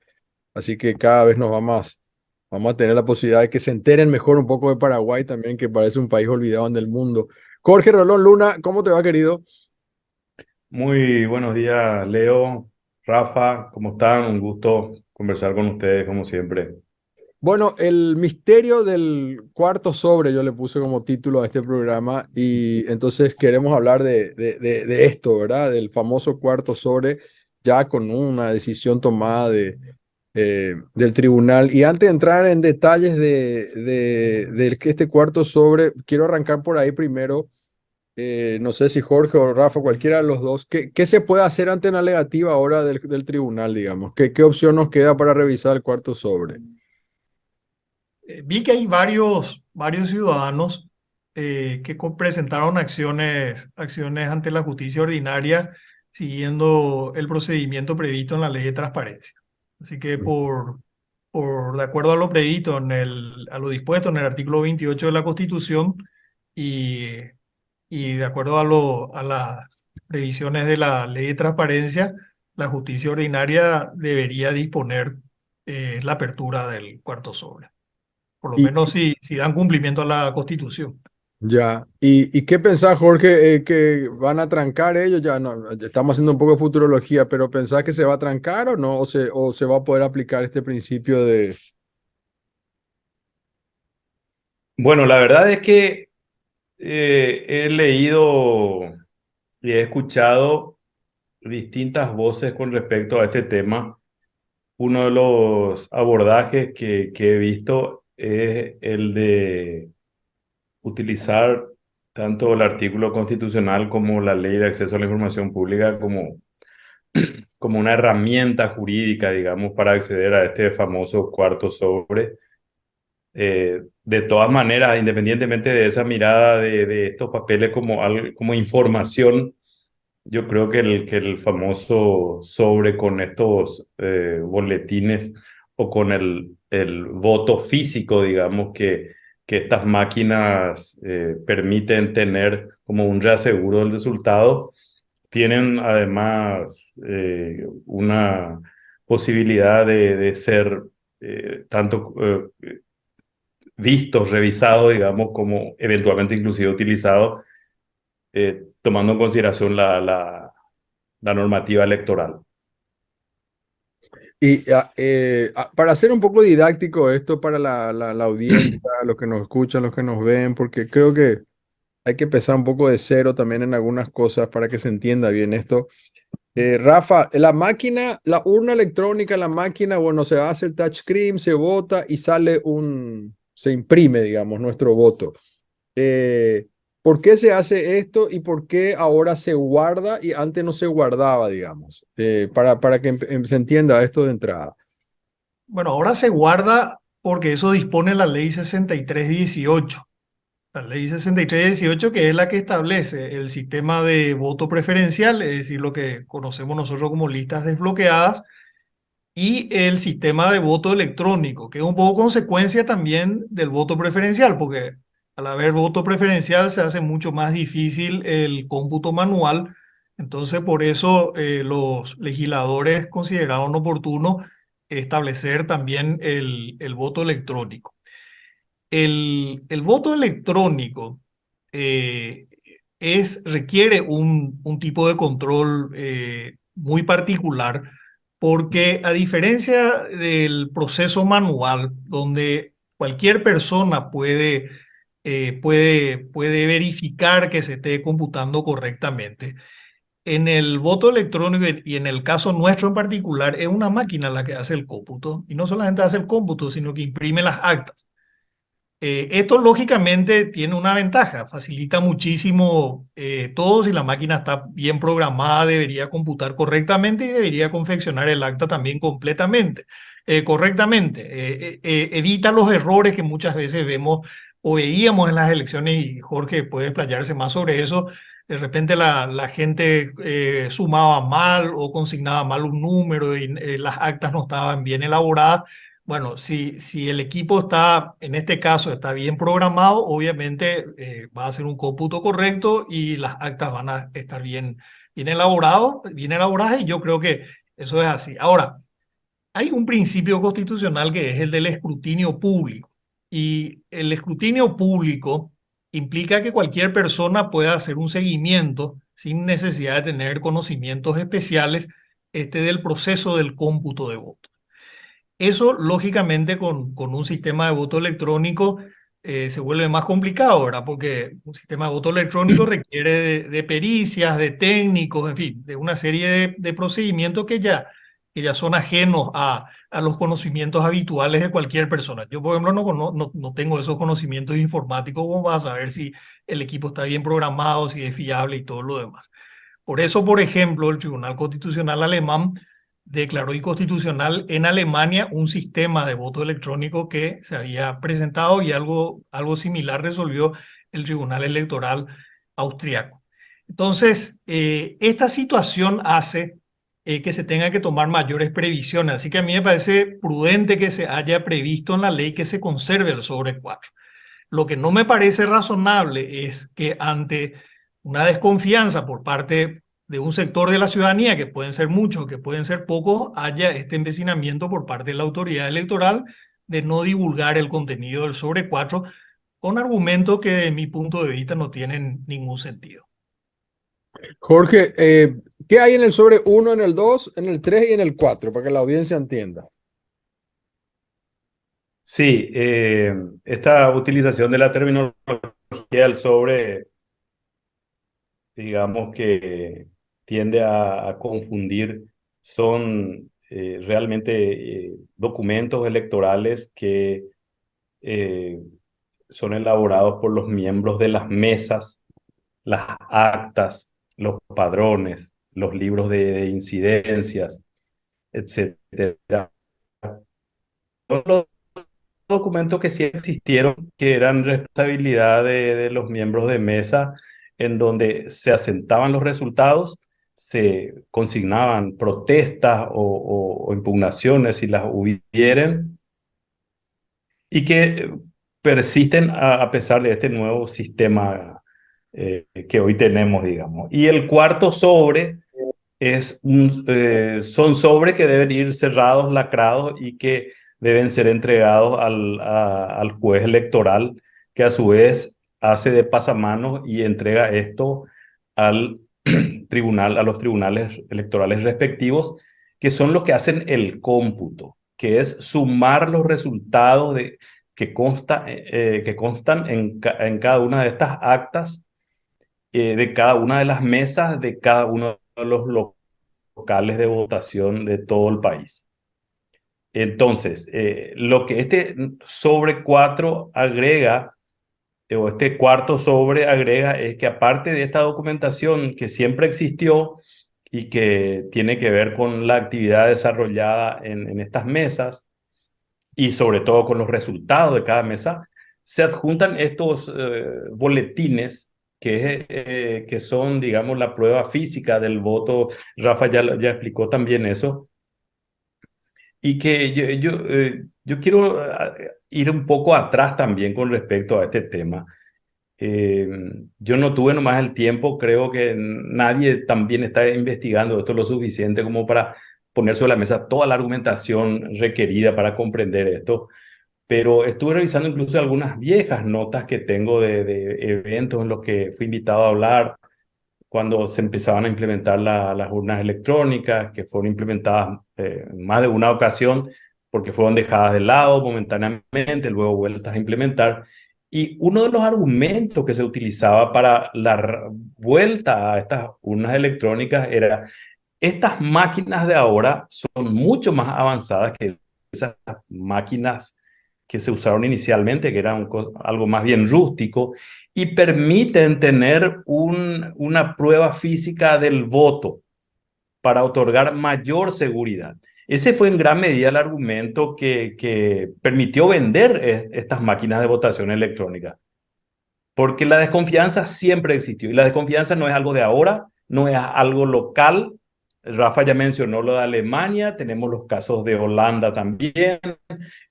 B: Así que cada vez vamos a tener la posibilidad de que se enteren mejor un poco de Paraguay también, que parece un país olvidado en el mundo. Jorge Rolón Luna, ¿cómo te va, querido?
I: Muy buenos días, Leo, Rafa, ¿cómo están? Un gusto conversar con ustedes, como siempre.
B: Bueno, el misterio del cuarto sobre, yo le puse como título a este programa, y entonces queremos hablar de esto, ¿verdad? Del famoso cuarto sobre, ya con una decisión tomada del tribunal. Y antes de entrar en detalles de este cuarto sobre, quiero arrancar por ahí primero. No sé si Jorge o Rafa, cualquiera de los dos, ¿qué se puede hacer ante una negativa ahora del tribunal, digamos? ¿Qué opción nos queda para revisar el cuarto sobre?
F: Vi que hay varios ciudadanos presentaron acciones ante la justicia ordinaria siguiendo el procedimiento previsto en la ley de transparencia. Así que de acuerdo a lo previsto, a lo dispuesto en el artículo 28 de la Constitución y de acuerdo a las previsiones de la ley de transparencia, la justicia ordinaria debería disponer la apertura del cuarto sobre. Por lo menos si dan cumplimiento a la Constitución.
B: Ya. ¿Y qué pensás, Jorge? ¿Que van a trancar ellos? Ya no, estamos haciendo un poco de futurología, pero ¿pensás que se va a trancar o no? ¿O se va a poder aplicar este principio de...?
I: Bueno, la verdad es que he leído y he escuchado distintas voces con respecto a este tema. Uno de los abordajes que he visto es el de utilizar tanto el artículo constitucional como la ley de acceso a la información pública como una herramienta jurídica, digamos, para acceder a este famoso cuarto sobre. De todas maneras, independientemente de esa mirada de estos papeles como información, yo creo que el famoso sobre con estos boletines o con el voto físico, digamos, que estas máquinas permiten tener como un reaseguro del resultado, tienen además una posibilidad de ser tanto vistos, revisados, digamos, como eventualmente inclusive utilizados, tomando en consideración la normativa electoral.
B: Y para hacer un poco didáctico esto para la audiencia, los que nos escuchan, los que nos ven, porque creo que hay que empezar un poco de cero también en algunas cosas para que se entienda bien esto. Rafa, la máquina, la urna electrónica, la máquina, bueno, se hace el touchscreen, se vota y sale un se imprime, digamos, nuestro voto. ¿Por qué se hace esto y por qué ahora se guarda y antes no se guardaba, digamos? Para que se entienda esto de entrada.
F: Bueno, ahora se guarda porque eso dispone la ley 6318. La ley 6318, que es la que establece el sistema de voto preferencial, es decir, lo que conocemos nosotros como listas desbloqueadas, y el sistema de voto electrónico, que es un poco consecuencia también del voto preferencial, porque al haber voto preferencial se hace mucho más difícil el cómputo manual. Entonces, por eso los legisladores consideraron oportuno establecer también el voto electrónico. El voto electrónico eh, requiere un tipo de control muy particular, porque a diferencia del proceso manual, donde cualquier persona puede verificar que se esté computando correctamente, en el voto electrónico y en el caso nuestro en particular, es una máquina la que hace el cómputo, y no solamente hace el cómputo, sino que imprime las actas. Esto lógicamente tiene una ventaja, facilita muchísimo todo. Si la máquina está bien programada, debería computar correctamente y debería confeccionar el acta también correctamente. Evita los errores que muchas veces vemos o veíamos en las elecciones, y Jorge puede explayarse más sobre eso. De repente la gente sumaba mal o consignaba mal un número, y las actas no estaban bien elaboradas. Bueno, si el equipo está, en este caso, está bien programado, obviamente va a hacer un cómputo correcto y las actas van a estar bien elaboradas, y yo creo que eso es así. Ahora, hay un principio constitucional que es el del escrutinio público, y el escrutinio público implica que cualquier persona pueda hacer un seguimiento sin necesidad de tener conocimientos especiales del proceso del cómputo de votos. Eso, lógicamente, con un sistema de voto electrónico se vuelve más complicado, ¿verdad? Porque un sistema de voto electrónico requiere de pericias, de técnicos, en fin, de una serie de procedimientos que ya son ajenos a los conocimientos habituales de cualquier persona. Yo, por ejemplo, no tengo esos conocimientos informáticos como para saber si el equipo está bien programado, si es fiable y todo lo demás. Por eso, por ejemplo, el Tribunal Constitucional alemán declaró inconstitucional en Alemania un sistema de voto electrónico que se había presentado, y algo similar resolvió el Tribunal Electoral austriaco. Entonces, esta situación hace que se tenga que tomar mayores previsiones. Así que a mí me parece prudente que se haya previsto en la ley que se conserve el sobre 4. Lo que no me parece razonable es que ante una desconfianza por parte de un sector de la ciudadanía, que pueden ser muchos, que pueden ser pocos, haya este empecinamiento por parte de la autoridad electoral de no divulgar el contenido del sobre 4, con argumentos que, de mi punto de vista, no tienen ningún sentido.
B: Jorge, ¿qué hay en el sobre 1, en el 2, en el 3 y en el 4? Para que la audiencia entienda.
I: Sí, esta utilización de la terminología del sobre, digamos que tiende a confundir. Son realmente documentos electorales que eh, son elaborados por los miembros de las mesas, las actas, los padrones, los libros de incidencias, etcétera. Son los documentos que sí existieron, que eran responsabilidad de los miembros de mesa, en donde se asentaban los resultados, se consignaban protestas o impugnaciones si las hubieran, y que persisten a pesar de este nuevo sistema que hoy tenemos, digamos. Y el cuarto sobre son sobres que deben ir cerrados, lacrados, y que deben ser entregados al juez electoral, que a su vez hace de pasamanos y entrega esto al tribunal, a los tribunales electorales respectivos, que son los que hacen el cómputo, que es sumar los resultados que constan en cada una de estas actas, de cada una de las mesas, de cada uno de los locales de votación de todo el país. Entonces, lo que este sobre 4 agrega, o este cuarto sobre agrega, es que aparte de esta documentación que siempre existió y que tiene que ver con la actividad desarrollada en estas mesas, y sobre todo con los resultados de cada mesa, se adjuntan estos boletines que son, digamos, la prueba física del voto. Rafa ya explicó también eso. Y que yo quiero ir un poco atrás también con respecto a este tema. Eh, yo no tuve nomás el tiempo, creo que nadie también está investigando esto lo suficiente como para poner sobre la mesa toda la argumentación requerida para comprender esto, pero estuve revisando incluso algunas viejas notas que tengo de eventos en los que fui invitado a hablar cuando se empezaban a implementar las urnas electrónicas, que fueron implementadas en más de una ocasión, porque fueron dejadas de lado momentáneamente, luego vueltas a implementar. Y uno de los argumentos que se utilizaba para la vuelta a estas urnas electrónicas era: estas máquinas de ahora son mucho más avanzadas que esas máquinas que se usaron inicialmente, que eran algo más bien rústico, y permiten tener una prueba física del voto para otorgar mayor seguridad. Ese fue en gran medida el argumento que permitió vender estas máquinas de votación electrónica, porque la desconfianza siempre existió, y la desconfianza no es algo de ahora, no es algo local. Rafa ya mencionó lo de Alemania, tenemos los casos de Holanda también,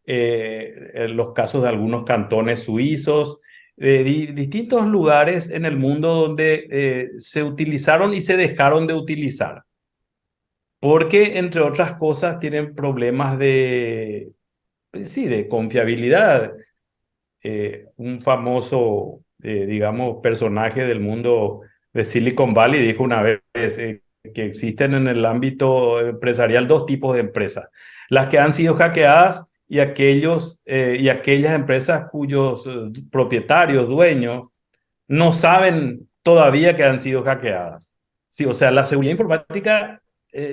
I: los casos de algunos cantones suizos, distintos lugares en el mundo donde se utilizaron y se dejaron de utilizar, porque entre otras cosas tienen problemas sí, de confiabilidad. Un famoso, digamos, personaje del mundo de Silicon Valley dijo una vez que existen en el ámbito empresarial dos tipos de empresas: las que han sido hackeadas y aquellas empresas cuyos propietarios, dueños, no saben todavía que han sido hackeadas. Sí, o sea, la seguridad informática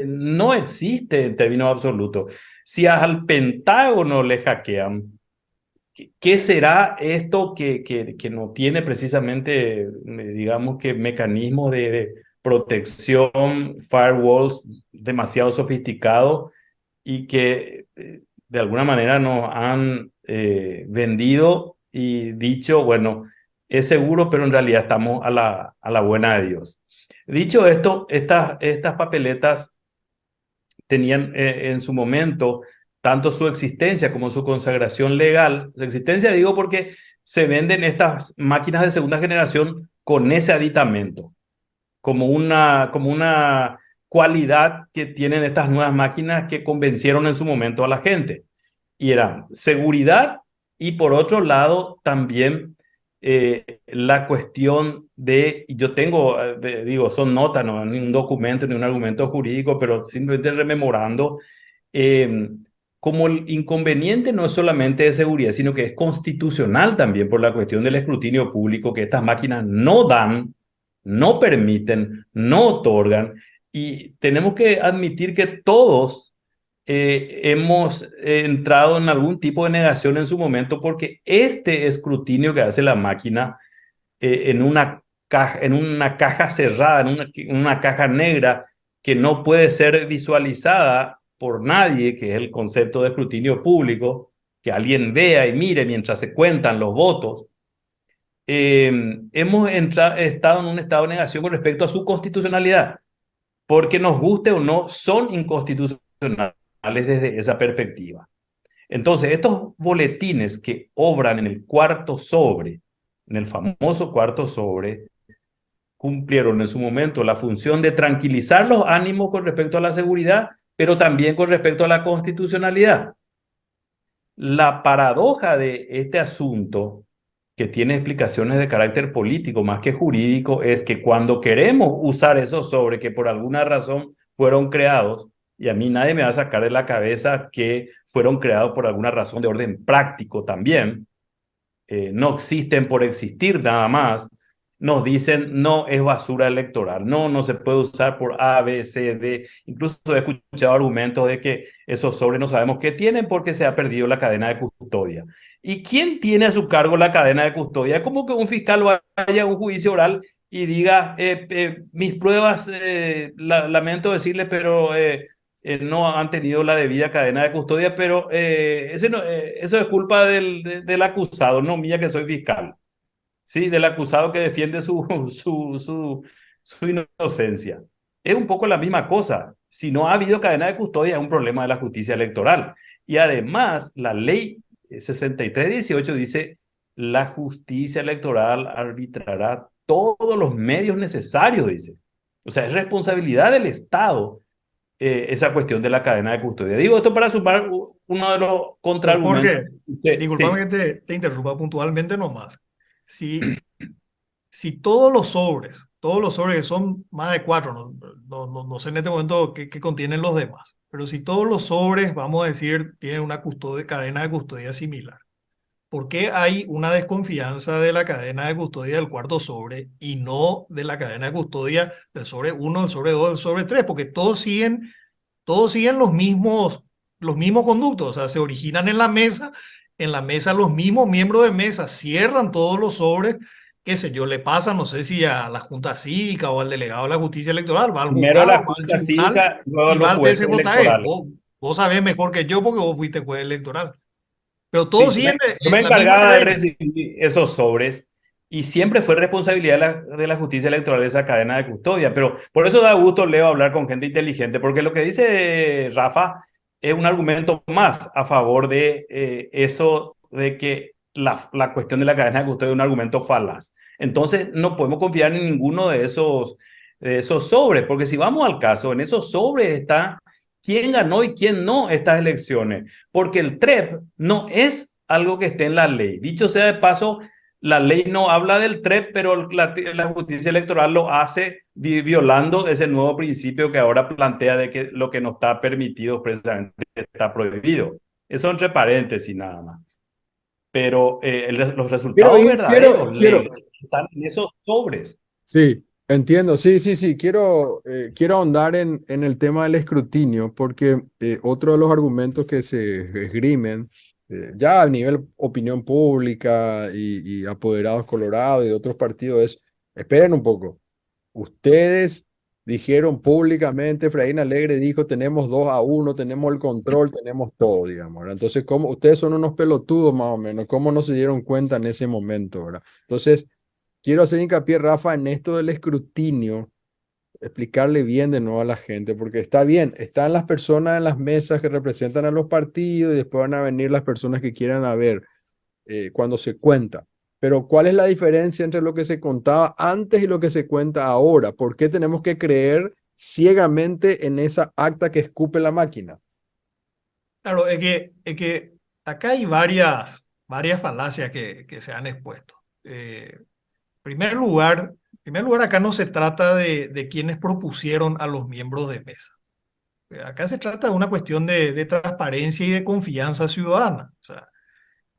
I: no existe en términos absolutos. Si al Pentágono le hackean, ¿qué será esto que no tiene precisamente, digamos, que mecanismos de protección, firewalls demasiado sofisticados, y que de alguna manera nos han vendido y dicho, bueno, es seguro, pero en realidad estamos a la buena de Dios? Dicho esto, estas papeletas tenían en su momento tanto su existencia como su consagración legal. Su existencia digo porque se venden estas máquinas de segunda generación con ese aditamento, como una cualidad que tienen estas nuevas máquinas que convencieron en su momento a la gente. Y eran seguridad, y por otro lado también la cuestión y yo tengo, digo, son notas, no ni un documento ni un argumento jurídico, pero simplemente rememorando, como el inconveniente no es solamente de seguridad, sino que es constitucional también por la cuestión del escrutinio público, que estas máquinas no dan, no permiten, no otorgan, y tenemos que admitir que todos hemos entrado en algún tipo de negación en su momento, porque este escrutinio que hace la máquina en una caja cerrada, en una caja negra que no puede ser visualizada por nadie, que es el concepto de escrutinio público, que alguien vea y mire mientras se cuentan los votos, hemos estado en un estado de negación con respecto a su constitucionalidad, porque nos guste o no, son inconstitucionales desde esa perspectiva. Entonces, estos boletines que obran en el cuarto sobre, en el famoso cuarto sobre, cumplieron en su momento la función de tranquilizar los ánimos con respecto a la seguridad, pero también con respecto a la constitucionalidad. La paradoja de este asunto, que tiene explicaciones de carácter político más que jurídico, es que cuando queremos usar esos sobres que por alguna razón fueron creados, y a mí nadie me va a sacar de la cabeza que fueron creados por alguna razón de orden práctico también, no existen por existir nada más, nos dicen no es basura electoral, no, no se puede usar por A, B, C, D. Incluso he escuchado argumentos de que esos sobres no sabemos qué tienen porque se ha perdido la cadena de custodia. ¿Y quién tiene a su cargo la cadena de custodia? Es como que un fiscal vaya a un juicio oral y diga, mis pruebas, lamento decirles, pero no han tenido la debida cadena de custodia, pero eso es culpa del acusado, no mía que soy fiscal. Sí, del acusado que defiende su inocencia. Es un poco la misma cosa. Si no ha habido cadena de custodia, es un problema de la justicia electoral. Y además, la ley 6318 dice, la justicia electoral arbitrará todos los medios necesarios, dice. O sea, es responsabilidad del Estado esa cuestión de la cadena de custodia. Digo esto para sumar uno de los contraargumentos.
F: Jorge, disculpame que te interrumpa puntualmente nomás. Si todos los sobres que son más de 4, no sé en este momento qué contienen los demás, pero si todos los sobres, vamos a decir, tienen una cadena de custodia similar, ¿por qué hay una desconfianza de la cadena de custodia del cuarto sobre y no de la cadena de custodia del sobre 1, del sobre 2, del sobre 3? Porque todos siguen los mismos conductos, o sea, se originan en la mesa los mismos miembros de mesa cierran todos los sobres, qué sé yo, le pasa, no sé si a la Junta Cívica o al delegado de la Justicia Electoral, va al
I: Primero
F: juzgado,
I: la
F: va al
I: Junta
F: tribunal
I: Cívica, luego
F: y va
I: los
F: al
I: jueces
F: TSJE.
I: electorales.
F: Vos sabés mejor que yo porque vos fuiste juez electoral. Pero
I: Sí,
F: todos siguen
I: yo me
F: la misma
I: encargaba de
F: cadena.
I: recibir esos sobres y siempre fue responsabilidad de la justicia electoral esa cadena de custodia. Pero por eso da gusto, Leo, hablar con gente inteligente, porque lo que dice Rafa es un argumento más a favor de eso, de que la cuestión de la cadena de custodia es un argumento falaz. Entonces, no podemos confiar en ninguno de esos sobres, porque si vamos al caso, en esos sobres está quién ganó y quién no estas elecciones, porque el TREP no es algo que esté en la ley. Dicho sea de paso, la ley no habla del TREP, pero la justicia electoral lo hace violando ese nuevo principio que ahora plantea de que lo que no está permitido precisamente está prohibido. Eso entre paréntesis nada más. Pero los resultados verdaderos, Leo, están en esos sobres.
B: Sí, entiendo. Sí, sí, sí. Quiero ahondar en el tema del escrutinio, porque otro de los argumentos que se esgrimen, ya a nivel opinión pública y apoderados colorados y de otros partidos es, esperen un poco, ustedes dijeron públicamente, Efraín Alegre dijo, tenemos 2-1, tenemos el control, tenemos todo, digamos, ¿verdad? Entonces, ¿cómo? Ustedes son unos pelotudos más o menos, ¿cómo no se dieron cuenta en ese momento, ¿verdad? Entonces, quiero hacer hincapié, Rafa, en esto del escrutinio, explicarle bien de nuevo a la gente, porque está bien, están las personas en las mesas que representan a los partidos y después van a venir las personas que quieran a ver cuando se cuenta. Pero ¿cuál es la diferencia entre lo que se contaba antes y lo que se cuenta ahora? ¿Por qué tenemos que creer ciegamente en esa acta que escupe la máquina?
F: Claro, es que acá hay varias falacias que se han expuesto. En primer lugar, acá no se trata de quienes propusieron a los miembros de mesa. Acá se trata de una cuestión de transparencia y de confianza ciudadana. O sea,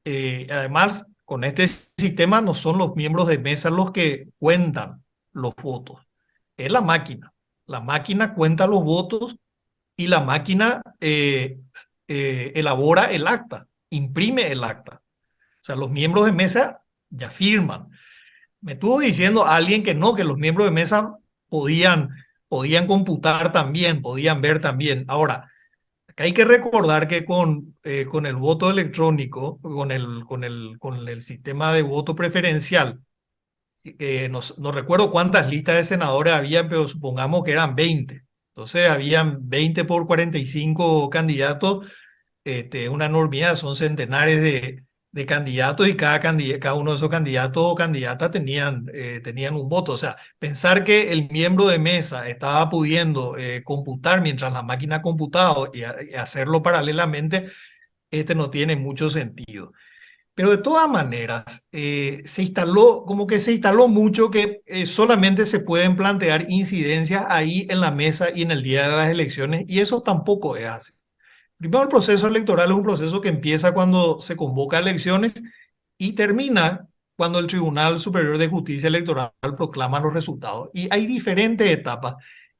F: además, con este sistema no son los miembros de mesa los que cuentan los votos, es la máquina. La máquina cuenta los votos y la máquina elabora el acta, imprime el acta. O sea, los miembros de mesa ya firman. Me estuvo diciendo alguien que no, que los miembros de mesa podían computar también, podían ver también. Ahora, acá hay que recordar que con el voto electrónico, con el sistema de voto preferencial, no recuerdo cuántas listas de senadores había, pero supongamos que eran 20. Entonces, habían 20 por 45 candidatos, una enormidad, son centenares de candidatos y cada uno de esos candidatos o candidatas tenían un voto. O sea, pensar que el miembro de mesa estaba pudiendo computar mientras la máquina computaba y hacerlo paralelamente, no tiene mucho sentido. Pero de todas maneras, se instaló mucho que solamente se pueden plantear incidencias ahí en la mesa y en el día de las elecciones, y eso tampoco es así. Primero, el proceso electoral es un proceso que empieza cuando se convoca elecciones y termina cuando el Tribunal Superior de Justicia Electoral proclama los resultados. Y hay diferentes etapas,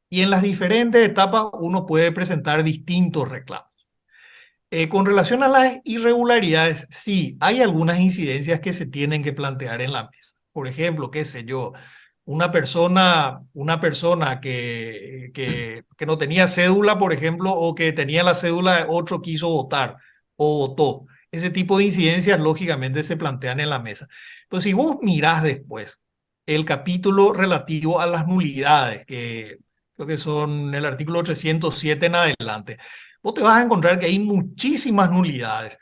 F: y en las diferentes etapas uno puede presentar distintos reclamos. Con relación a las irregularidades, sí, hay algunas incidencias que se tienen que plantear en la mesa. Por ejemplo, qué sé yo, una persona que no tenía cédula, por ejemplo, o que tenía la cédula de otro, quiso votar o votó. Ese tipo de incidencias, lógicamente, se plantean en la mesa. Pero si vos mirás después el capítulo relativo a las nulidades, que creo que son el artículo 307 en adelante, vos te vas a encontrar que hay muchísimas nulidades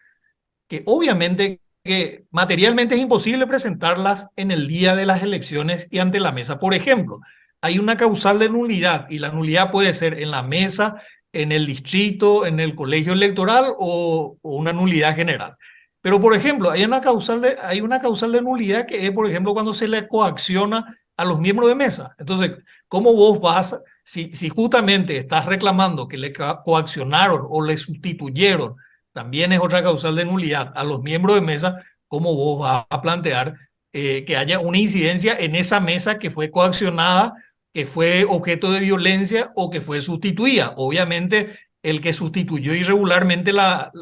F: que obviamente que materialmente es imposible presentarlas en el día de las elecciones y ante la mesa. Por ejemplo, hay una causal de nulidad y la nulidad puede ser en la mesa, en el distrito, en el colegio electoral o una nulidad general. Pero, por ejemplo, hay una causal de nulidad que es, por ejemplo, cuando se le coacciona a los miembros de mesa. Entonces, ¿cómo vos vas, si justamente estás reclamando que le coaccionaron o le sustituyeron, también es otra causal de nulidad a los miembros de mesa, cómo vos vas a plantear que haya una incidencia en esa mesa que fue coaccionada, que fue objeto de violencia o que fue sustituida? Obviamente, el que sustituyó irregularmente a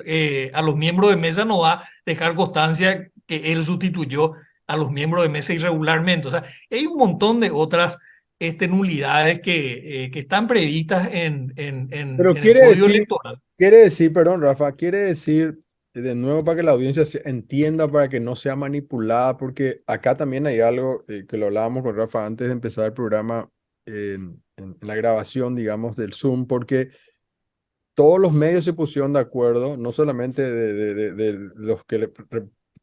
F: los miembros de mesa no va a dejar constancia que él sustituyó a los miembros de mesa irregularmente. O sea, hay un montón de otras nulidades que están previstas en
B: Pero
F: el Código Electoral.
B: perdón, Rafa, quiere decir, de nuevo para que la audiencia entienda, para que no sea manipulada, porque acá también hay algo que lo hablábamos con Rafa antes de empezar el programa en la grabación, digamos, del Zoom, porque todos los medios se pusieron de acuerdo, no solamente de los que le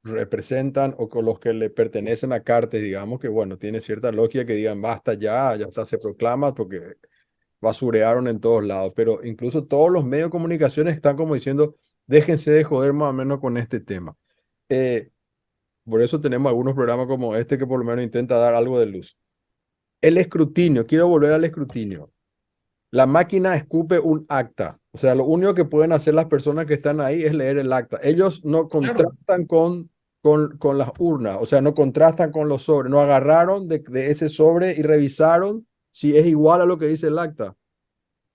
B: representan o con los que le pertenecen a Cartes, digamos, que bueno, tiene cierta lógica que digan basta ya, ya está, se proclama, porque basurearon en todos lados, pero incluso todos los medios de comunicación están como diciendo, déjense de joder más o menos con este tema. Por eso tenemos algunos programas como este que por lo menos intenta dar algo de luz. El escrutinio, quiero volver al escrutinio. La máquina escupe un acta. O sea, lo único que pueden hacer las personas que están ahí es leer el acta. Ellos no contrastan con las urnas, o sea, no contrastan con los sobres. No agarraron de ese sobre y revisaron si es igual a lo que dice el acta.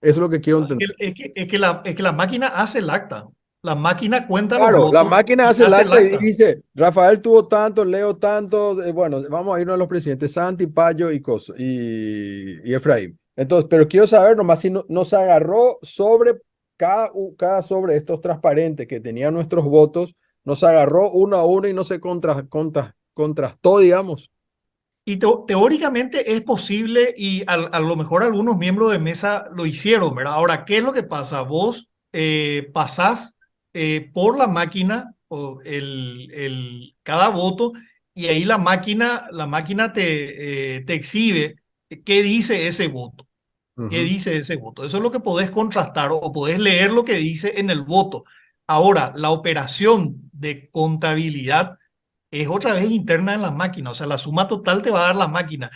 B: Eso es lo que quiero entender.
F: Es que la máquina hace el acta. La máquina cuenta los
B: Claro,
F: votos.
B: la máquina
F: y
B: hace el acta y
F: acta.
B: dice, Rafael tuvo tanto, Leo tanto, bueno, vamos a irnos a los presidentes, Santi, Payo y Efraín. Entonces, pero quiero saber nomás si no se agarró sobre cada sobre estos transparentes que tenían nuestros votos, nos agarró uno a uno y no se contrastó, digamos.
F: Y teóricamente es posible y a lo mejor algunos miembros de mesa lo hicieron, ¿verdad? Ahora, ¿qué es lo que pasa? Vos pasás por la máquina o cada voto y ahí la máquina te exhibe qué dice ese voto. ¿Qué dice ese voto? Eso es lo que podés contrastar o podés leer lo que dice en el voto. Ahora, la operación de contabilidad es otra vez interna en la máquina, o sea, la suma total te va a dar la máquina.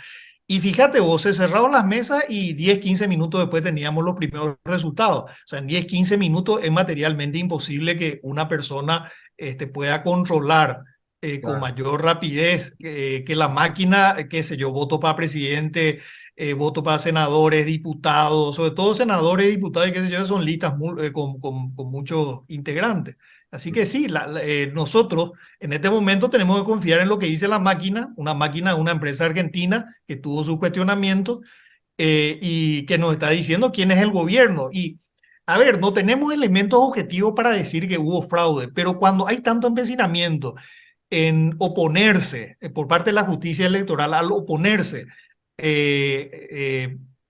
F: Y fíjate vos, se cerraron las mesas y 10, 15 minutos después teníamos los primeros resultados. O sea, en 10, 15 minutos es materialmente imposible que una persona pueda controlar con mayor rapidez que la máquina, qué sé yo, voto para presidente, voto para senadores, diputados, sobre todo senadores, diputados y qué sé yo, son listas con muchos integrantes. Así que sí, nosotros en este momento tenemos que confiar en lo que dice la máquina, una empresa argentina que tuvo su cuestionamiento y que nos está diciendo quién es el gobierno. Y, a ver, no tenemos elementos objetivos para decir que hubo fraude, pero cuando hay tanto empecinamiento en oponerse por parte de la justicia electoral, al oponerse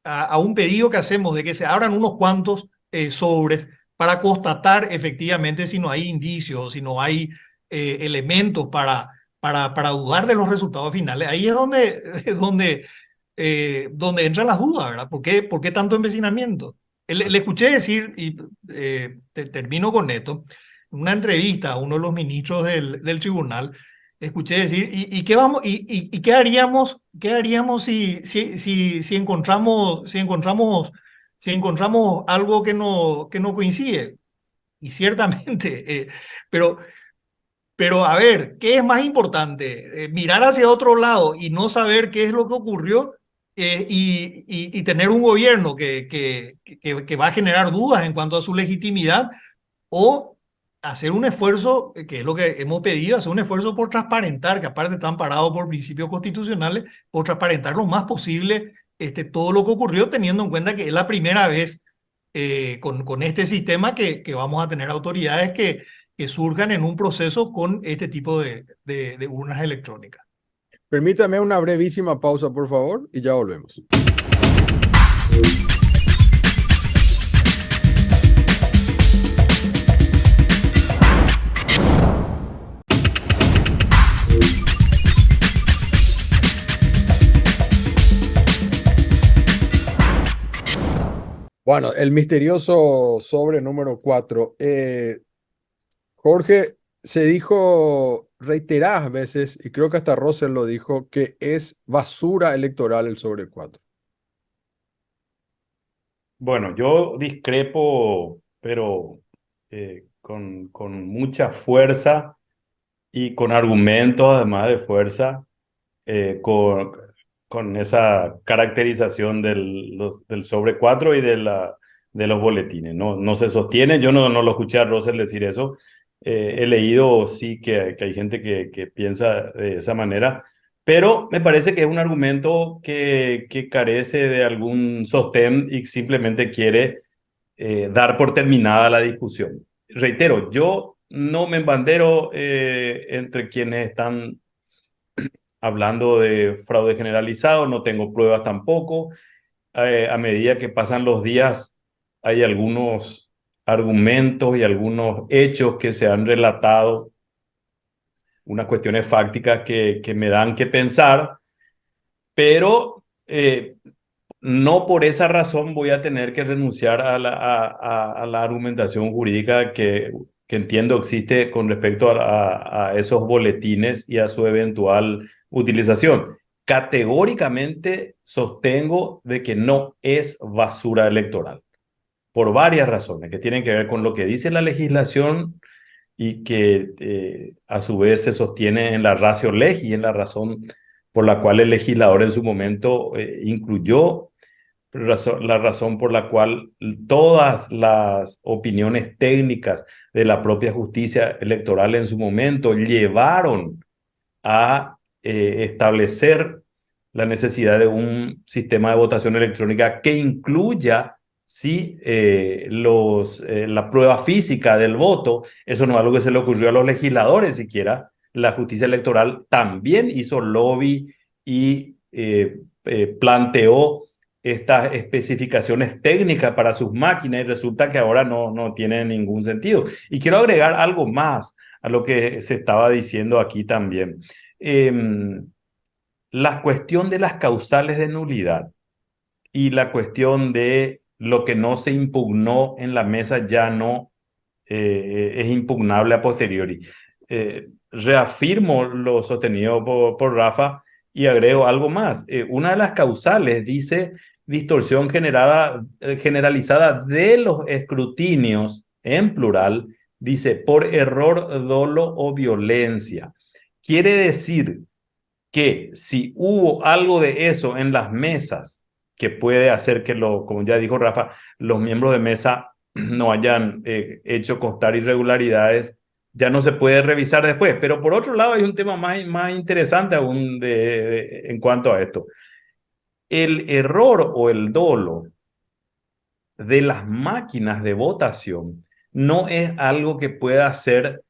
F: a un pedido que hacemos de que se abran unos cuantos sobres para constatar efectivamente si no hay indicios, si no hay elementos para dudar de los resultados finales. Ahí es donde entran las dudas, ¿verdad? ¿Por qué tanto empecinamiento? Le escuché decir, y termino con esto, en una entrevista a uno de los ministros del tribunal, escuché decir, ¿y qué vamos, y qué haríamos si encontramos algo que no coincide? Y ciertamente, pero Pero a ver, ¿qué es más importante? ¿Mirar hacia otro lado y no saber qué es lo que ocurrió y tener un gobierno que va a generar dudas en cuanto a su legitimidad? ¿O hacer un esfuerzo, que es lo que hemos pedido, hacer un esfuerzo por transparentar, que aparte están parados por principios constitucionales, por transparentar lo más posible todo lo que ocurrió, teniendo en cuenta que es la primera vez con este sistema que vamos a tener autoridades que surjan en un proceso con este tipo de urnas electrónicas?
B: Permítame una brevísima pausa, por favor, y ya volvemos. Bueno, el misterioso sobre número 4. Jorge, se dijo reiteradas veces, y creo que hasta Russell lo dijo, que es basura electoral el sobre 4.
I: Bueno, yo discrepo, pero con mucha fuerza y con argumentos además de fuerza, eh, con, con esa caracterización del sobre 4 y de los boletines. No, no se sostiene, yo no lo escuché a Russell decir eso. He leído, sí, que hay gente que piensa de esa manera, pero me parece que es un argumento que carece de algún sostén y simplemente quiere dar por terminada la discusión. Reitero, yo no me embandero entre quienes están hablando de fraude generalizado, no tengo pruebas tampoco. A medida que pasan los días, hay algunos argumentos y algunos hechos que se han relatado, unas cuestiones fácticas que me dan que pensar, pero no por esa razón voy a tener que renunciar a la argumentación jurídica que entiendo existe con respecto a esos boletines y a su eventual utilización. Categóricamente sostengo de que no es basura electoral, por varias razones que tienen que ver con lo que dice la legislación y que a su vez se sostiene en la ratio legis, en la razón por la cual el legislador en su momento incluyó la razón por la cual todas las opiniones técnicas de la propia justicia electoral en su momento llevaron a establecer la necesidad de un sistema de votación electrónica que incluya sí, la prueba física del voto. Eso no es algo que se le ocurrió a los legisladores siquiera. La justicia electoral también hizo lobby y planteó estas especificaciones técnicas para sus máquinas y resulta que ahora no tiene ningún sentido. Y quiero agregar algo más a lo que se estaba diciendo aquí también. La cuestión de las causales de nulidad y la cuestión de lo que no se impugnó en la mesa ya no es impugnable a posteriori. Reafirmo lo sostenido por Rafa y agrego algo más. Una de las causales dice distorsión generalizada de los escrutinios, en plural, dice por error, dolo o violencia. Quiere decir que si hubo algo de eso en las mesas que puede hacer que, como ya dijo Rafa, los miembros de mesa no hayan hecho constar irregularidades, ya no se puede revisar después. Pero por otro lado hay un tema más interesante aún en cuanto a esto. El error o el dolo de las máquinas de votación no es algo que pueda ser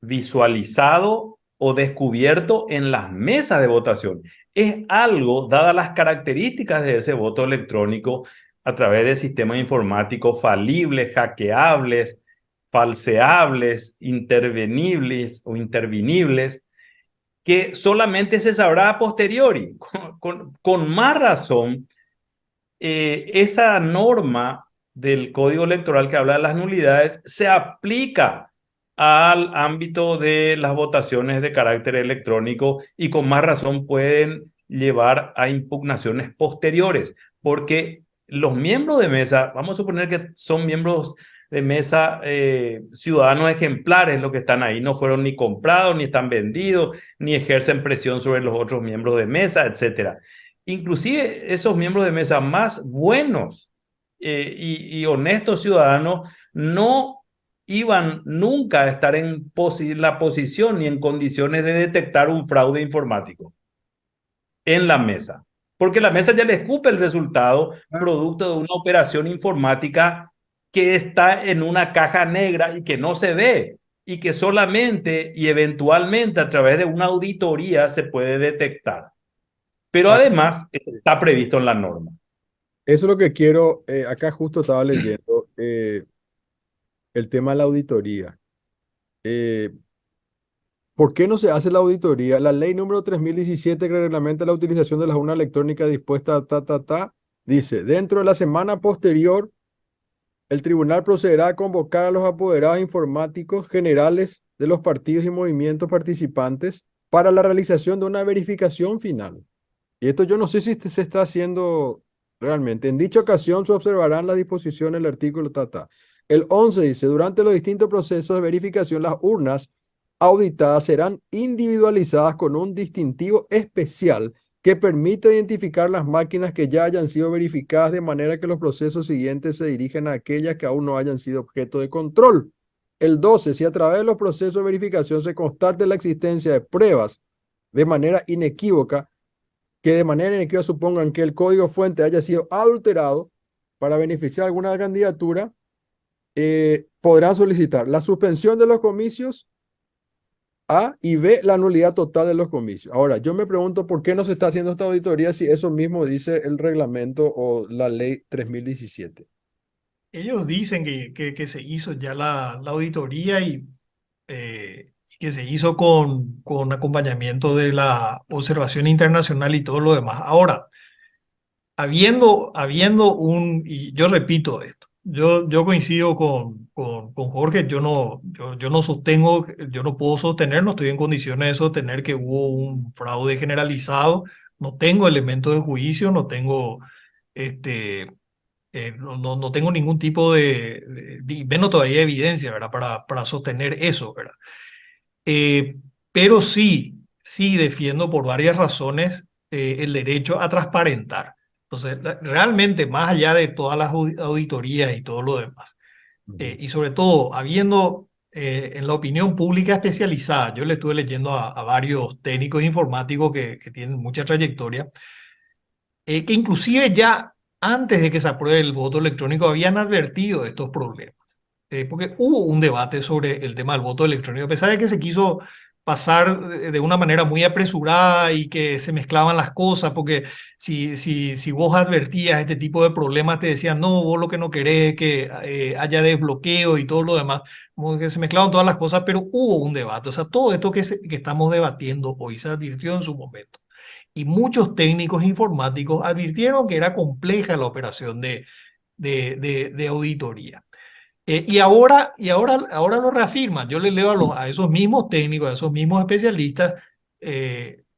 I: visualizado o descubierto en las mesas de votación. Es algo, dadas las características de ese voto electrónico, a través de sistemas informáticos falibles, hackeables, falseables, intervenibles o intervinibles, que solamente se sabrá a posteriori. Con más razón, esa norma del Código Electoral que habla de las nulidades se aplica al ámbito de las votaciones de carácter electrónico y con más razón pueden llevar a impugnaciones posteriores, porque los miembros de mesa, vamos a suponer que son miembros de mesa, ciudadanos ejemplares los que están ahí, no fueron ni comprados, ni están vendidos, ni ejercen presión sobre los otros miembros de mesa, etcétera. Inclusive esos miembros de mesa más buenos y honestos ciudadanos no iban nunca a estar en la posición ni en condiciones de detectar un fraude informático en la mesa, porque la mesa ya le escupe el resultado producto de una operación informática que está en una caja negra y que no se ve, y que solamente y eventualmente a través de una auditoría se puede detectar. Pero además está previsto en la norma.
B: Eso es lo que quiero, acá justo estaba leyendo el tema de la auditoría. ¿Por qué no se hace la auditoría? La ley número 3017 que reglamenta la utilización de las urnas electrónicas dispuesta, dice, dentro de la semana posterior, el tribunal procederá a convocar a los apoderados informáticos generales de los partidos y movimientos participantes para la realización de una verificación final. Y esto yo no sé si se está haciendo realmente. En dicha ocasión se observarán las disposiciones del artículo El 11 dice, durante los distintos procesos de verificación, las urnas auditadas serán individualizadas con un distintivo especial que permite identificar las máquinas que ya hayan sido verificadas, de manera que los procesos siguientes se dirigen a aquellas que aún no hayan sido objeto de control. El 12, si a través de los procesos de verificación se constate la existencia de pruebas de manera inequívoca, que de manera inequívoca supongan que el código fuente haya sido adulterado para beneficiar alguna candidatura, podrán solicitar la suspensión de los comicios, A, y B, la nulidad total de los comicios. Ahora, yo me pregunto por qué no se está haciendo esta auditoría si eso mismo dice el reglamento o la ley 3017.
F: Ellos dicen que se hizo ya la auditoría y que se hizo con acompañamiento de la observación internacional y todo lo demás. Ahora, habiendo y yo repito esto, yo coincido con Jorge, yo no sostengo, yo no puedo sostener, no estoy en condiciones de sostener que hubo un fraude generalizado, no tengo elementos de juicio, no tengo, no tengo ningún tipo de menos todavía evidencia, ¿verdad? Para sostener eso, ¿verdad? Pero sí defiendo por varias razones el derecho a transparentar. Entonces, realmente, más allá de todas las auditorías y todo lo demás, y sobre todo, habiendo en la opinión pública especializada, yo le estuve leyendo a varios técnicos informáticos que tienen mucha trayectoria, que inclusive ya antes de que se apruebe el voto electrónico habían advertido de estos problemas. Porque hubo un debate sobre el tema del voto electrónico, a pesar de que se quiso pasar de una manera muy apresurada y que se mezclaban las cosas, porque si vos advertías este tipo de problemas, te decían, no, vos lo que no querés es que haya desbloqueo y todo lo demás, como que se mezclaban todas las cosas, pero hubo un debate. O sea, todo esto que estamos debatiendo hoy se advirtió en su momento. Y muchos técnicos informáticos advirtieron que era compleja la operación de auditoría. Y ahora lo reafirman. Yo le leo a esos mismos técnicos, a esos mismos especialistas,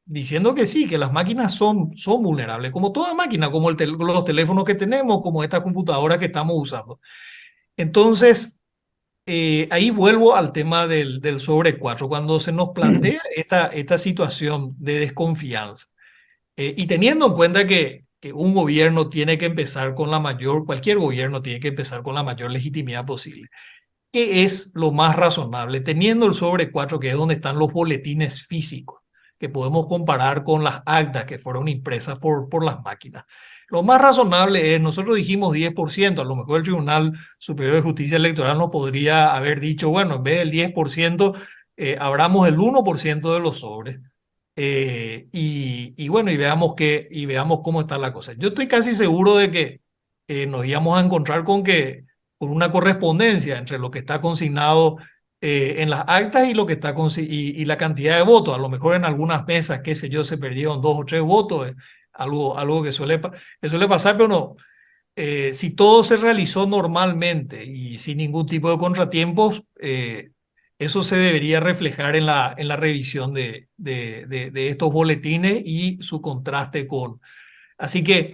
F: diciendo que sí, que las máquinas son vulnerables, como toda máquina, como los teléfonos que tenemos, como esta computadora que estamos usando. Entonces, ahí vuelvo al tema del sobre 4, cuando se nos plantea esta situación de desconfianza. Y teniendo en cuenta que un gobierno tiene que empezar con cualquier gobierno tiene que empezar con la mayor legitimidad posible. ¿Qué es lo más razonable? Teniendo el sobre 4, que es donde están los boletines físicos, que podemos comparar con las actas que fueron impresas por las máquinas. Lo más razonable es, nosotros dijimos 10%, a lo mejor el Tribunal Superior de Justicia Electoral nos podría haber dicho, bueno, en vez del 10%, abramos el 1% de los sobres. Y bueno, y veamos cómo está la cosa. Yo estoy casi seguro de que nos íbamos a encontrar con una correspondencia entre lo que está consignado en las actas y lo que está y la cantidad de votos. A lo mejor en algunas mesas, qué sé yo, se perdieron 2 o 3 votos, algo que suele pasar, pero no. Si todo se realizó normalmente y sin ningún tipo de contratiempos, eso se debería reflejar en la revisión de estos boletines y su contraste con. Así que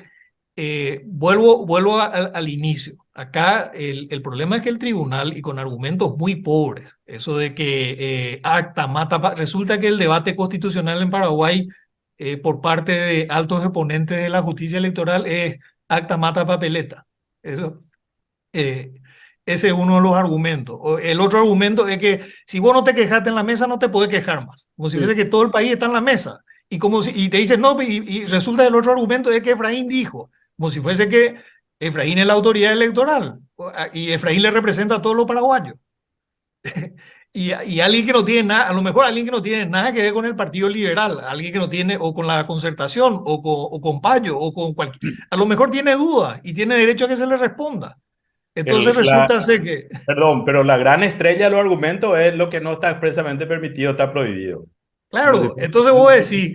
F: vuelvo al inicio. Acá el problema es que el tribunal, y con argumentos muy pobres, eso de que acta mata, resulta que el debate constitucional en Paraguay por parte de altos exponentes de la justicia electoral es acta mata papeleta. Eso, eh, ese es uno de los argumentos. El otro argumento es que si vos no te quejaste en la mesa, no te podés quejar más. Como si fuese que todo el país está en la mesa. Y te dicen, no, y resulta el otro argumento es que Efraín dijo, como si fuese que Efraín es la autoridad electoral y Efraín le representa a todos los paraguayos. Y alguien que no tiene nada, a lo mejor alguien que no tiene nada que ver con el Partido Liberal, alguien que no tiene, o con la Concertación, o con Payo, o con cualquier, a lo mejor tiene dudas y tiene derecho a que se le responda. Entonces resulta ser que...
I: Perdón, pero la gran estrella de los argumentos es lo que no está expresamente permitido, está prohibido.
F: Claro, entonces vos decís,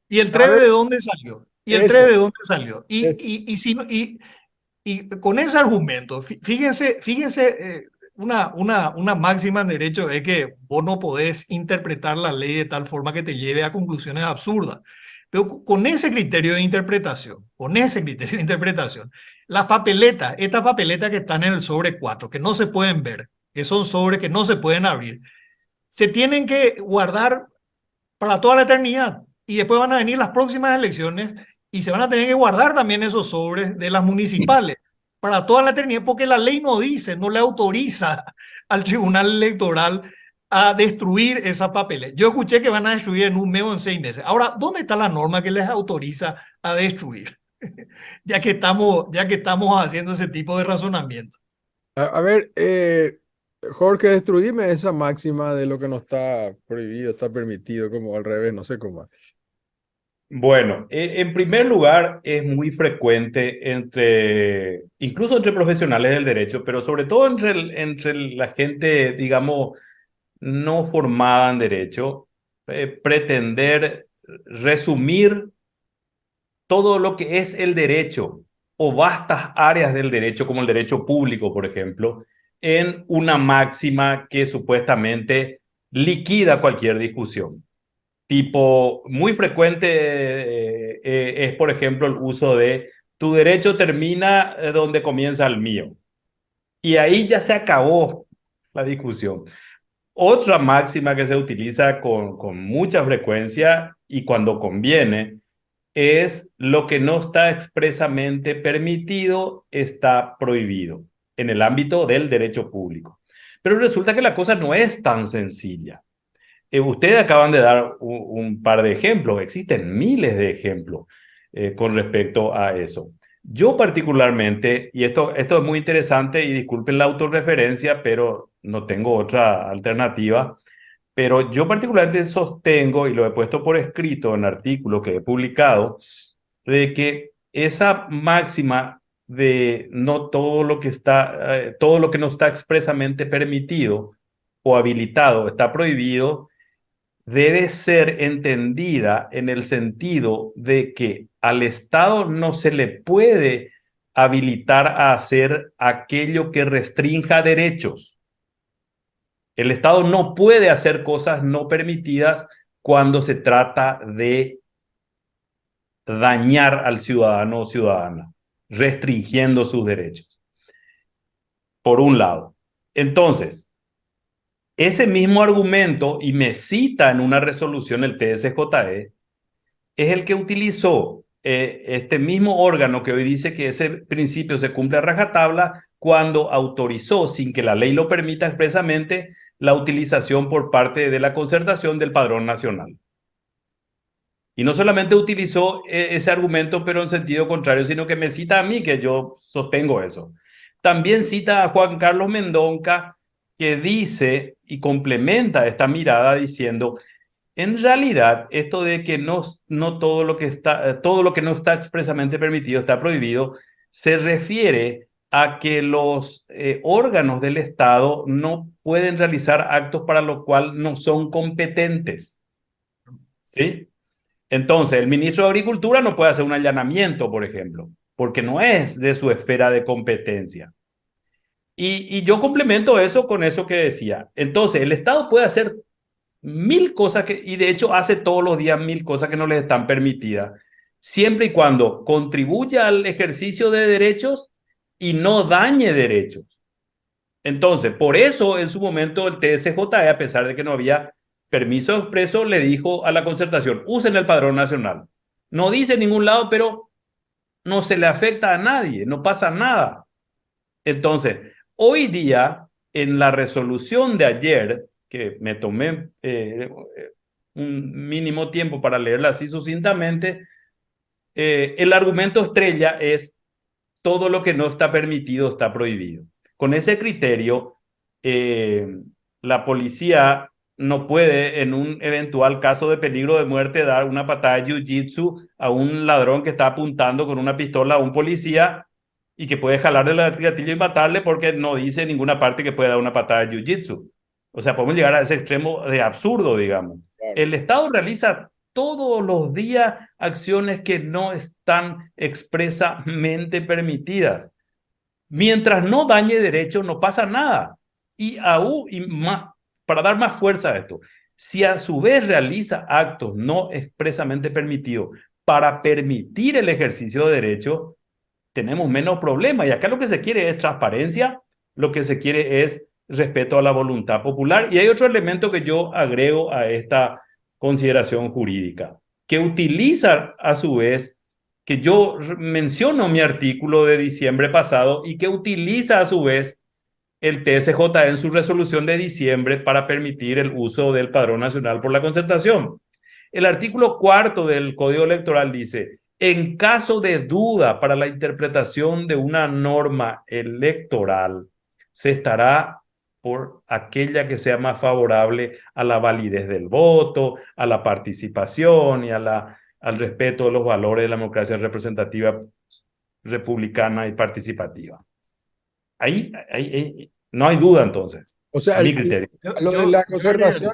F: ¿y el 3 de dónde salió? ¿Y el 3 de dónde salió? Y con ese argumento, fíjense, una máxima en derecho es que vos no podés interpretar la ley de tal forma que te lleve a conclusiones absurdas. Pero con ese criterio de interpretación, las papeletas, estas papeletas que están en el sobre 4, que no se pueden ver, que son sobres que no se pueden abrir, se tienen que guardar para toda la eternidad. Y después van a venir las próximas elecciones y se van a tener que guardar también esos sobres de las municipales para toda la eternidad, porque la ley no dice, no le autoriza al Tribunal Electoral a destruir esas papeles. Yo escuché que van a destruir en un mes o en 6 meses. Ahora, ¿dónde está la norma que les autoriza a destruir? ya que estamos haciendo ese tipo de razonamiento.
B: A ver, Jorge, destruíme esa máxima de lo que no está prohibido, está permitido, como al revés, no sé cómo.
I: Bueno, en primer lugar, es muy frecuente incluso entre profesionales del derecho, pero sobre todo entre la gente, digamos, no formada en derecho, pretender resumir todo lo que es el derecho o vastas áreas del derecho, como el derecho público, por ejemplo, en una máxima que supuestamente liquida cualquier discusión. Tipo, muy frecuente es, por ejemplo, el uso de tu derecho termina donde comienza el mío. Y ahí ya se acabó la discusión. Otra máxima que se utiliza con mucha frecuencia y cuando conviene es lo que no está expresamente permitido está prohibido en el ámbito del derecho público. Pero resulta que la cosa no es tan sencilla. Ustedes acaban de dar un par de ejemplos, existen miles de ejemplos con respecto a eso. Yo particularmente, y esto es muy interesante y disculpen la autorreferencia, pero no tengo otra alternativa, pero yo particularmente sostengo, y lo he puesto por escrito en artículos que he publicado, de que esa máxima de no todo lo que todo lo que no está expresamente permitido o habilitado está prohibido, debe ser entendida en el sentido de que al Estado no se le puede habilitar a hacer aquello que restrinja derechos. El Estado no puede hacer cosas no permitidas cuando se trata de dañar al ciudadano o ciudadana, restringiendo sus derechos. Por un lado. Entonces, ese mismo argumento, y me cita en una resolución el TSJE, es el que utilizó este mismo órgano que hoy dice que ese principio se cumple a rajatabla cuando autorizó, sin que la ley lo permita expresamente, la utilización por parte de la Concertación del Padrón Nacional. Y no solamente utilizó ese argumento, pero en sentido contrario, sino que me cita a mí, que yo sostengo eso. También cita a Juan Carlos Mendonca, que dice y complementa esta mirada diciendo, en realidad, esto de que no todo lo que no está expresamente permitido está prohibido, se refiere a que los órganos del Estado no pueden realizar actos para los cuales no son competentes. ¿Sí? Entonces, el ministro de Agricultura no puede hacer un allanamiento, por ejemplo, porque no es de su esfera de competencia. Y yo complemento eso con eso que decía. Entonces, el Estado puede hacer 1000 cosas y de hecho hace todos los días 1000 cosas que no les están permitidas, siempre y cuando contribuya al ejercicio de derechos y no dañe derechos. Entonces, por eso en su momento el TSJE, a pesar de que no había permiso expreso, le dijo a la Concertación, usen el padrón nacional. No dice en ningún lado, pero no se le afecta a nadie, no pasa nada. Entonces, hoy día, en la resolución de ayer, que me tomé un mínimo tiempo para leerla así sucintamente, el argumento estrella es todo lo que no está permitido está prohibido. Con ese criterio, la policía no puede, en un eventual caso de peligro de muerte, dar una patada de jiu-jitsu a un ladrón que está apuntando con una pistola a un policía y que puede jalar del gatillo y matarle porque no dice en ninguna parte que pueda dar una patada de jiu-jitsu. O sea, podemos llegar a ese extremo de absurdo, digamos. Claro. El Estado realiza todos los días acciones que no están expresamente permitidas. Mientras no dañe derechos, no pasa nada. Y aún y más, para dar más fuerza a esto, si a su vez realiza actos no expresamente permitidos para permitir el ejercicio de derechos, tenemos menos problemas. Y acá lo que se quiere es transparencia, lo que se quiere es respeto a la voluntad popular. Y hay otro elemento que yo agrego a esta consideración jurídica, que utiliza a su vez, que yo menciono mi artículo de diciembre pasado y que utiliza a su vez el TSJE en su resolución de diciembre para permitir el uso del Padrón Nacional por la Concertación. El artículo 4 del Código Electoral dice, en caso de duda para la interpretación de una norma electoral, se estará por aquella que sea más favorable a la validez del voto, a la participación y al respeto de los valores de la democracia representativa, republicana y participativa. Ahí no hay duda, entonces.
B: O sea,
I: mi criterio.
B: Lo de la concertación,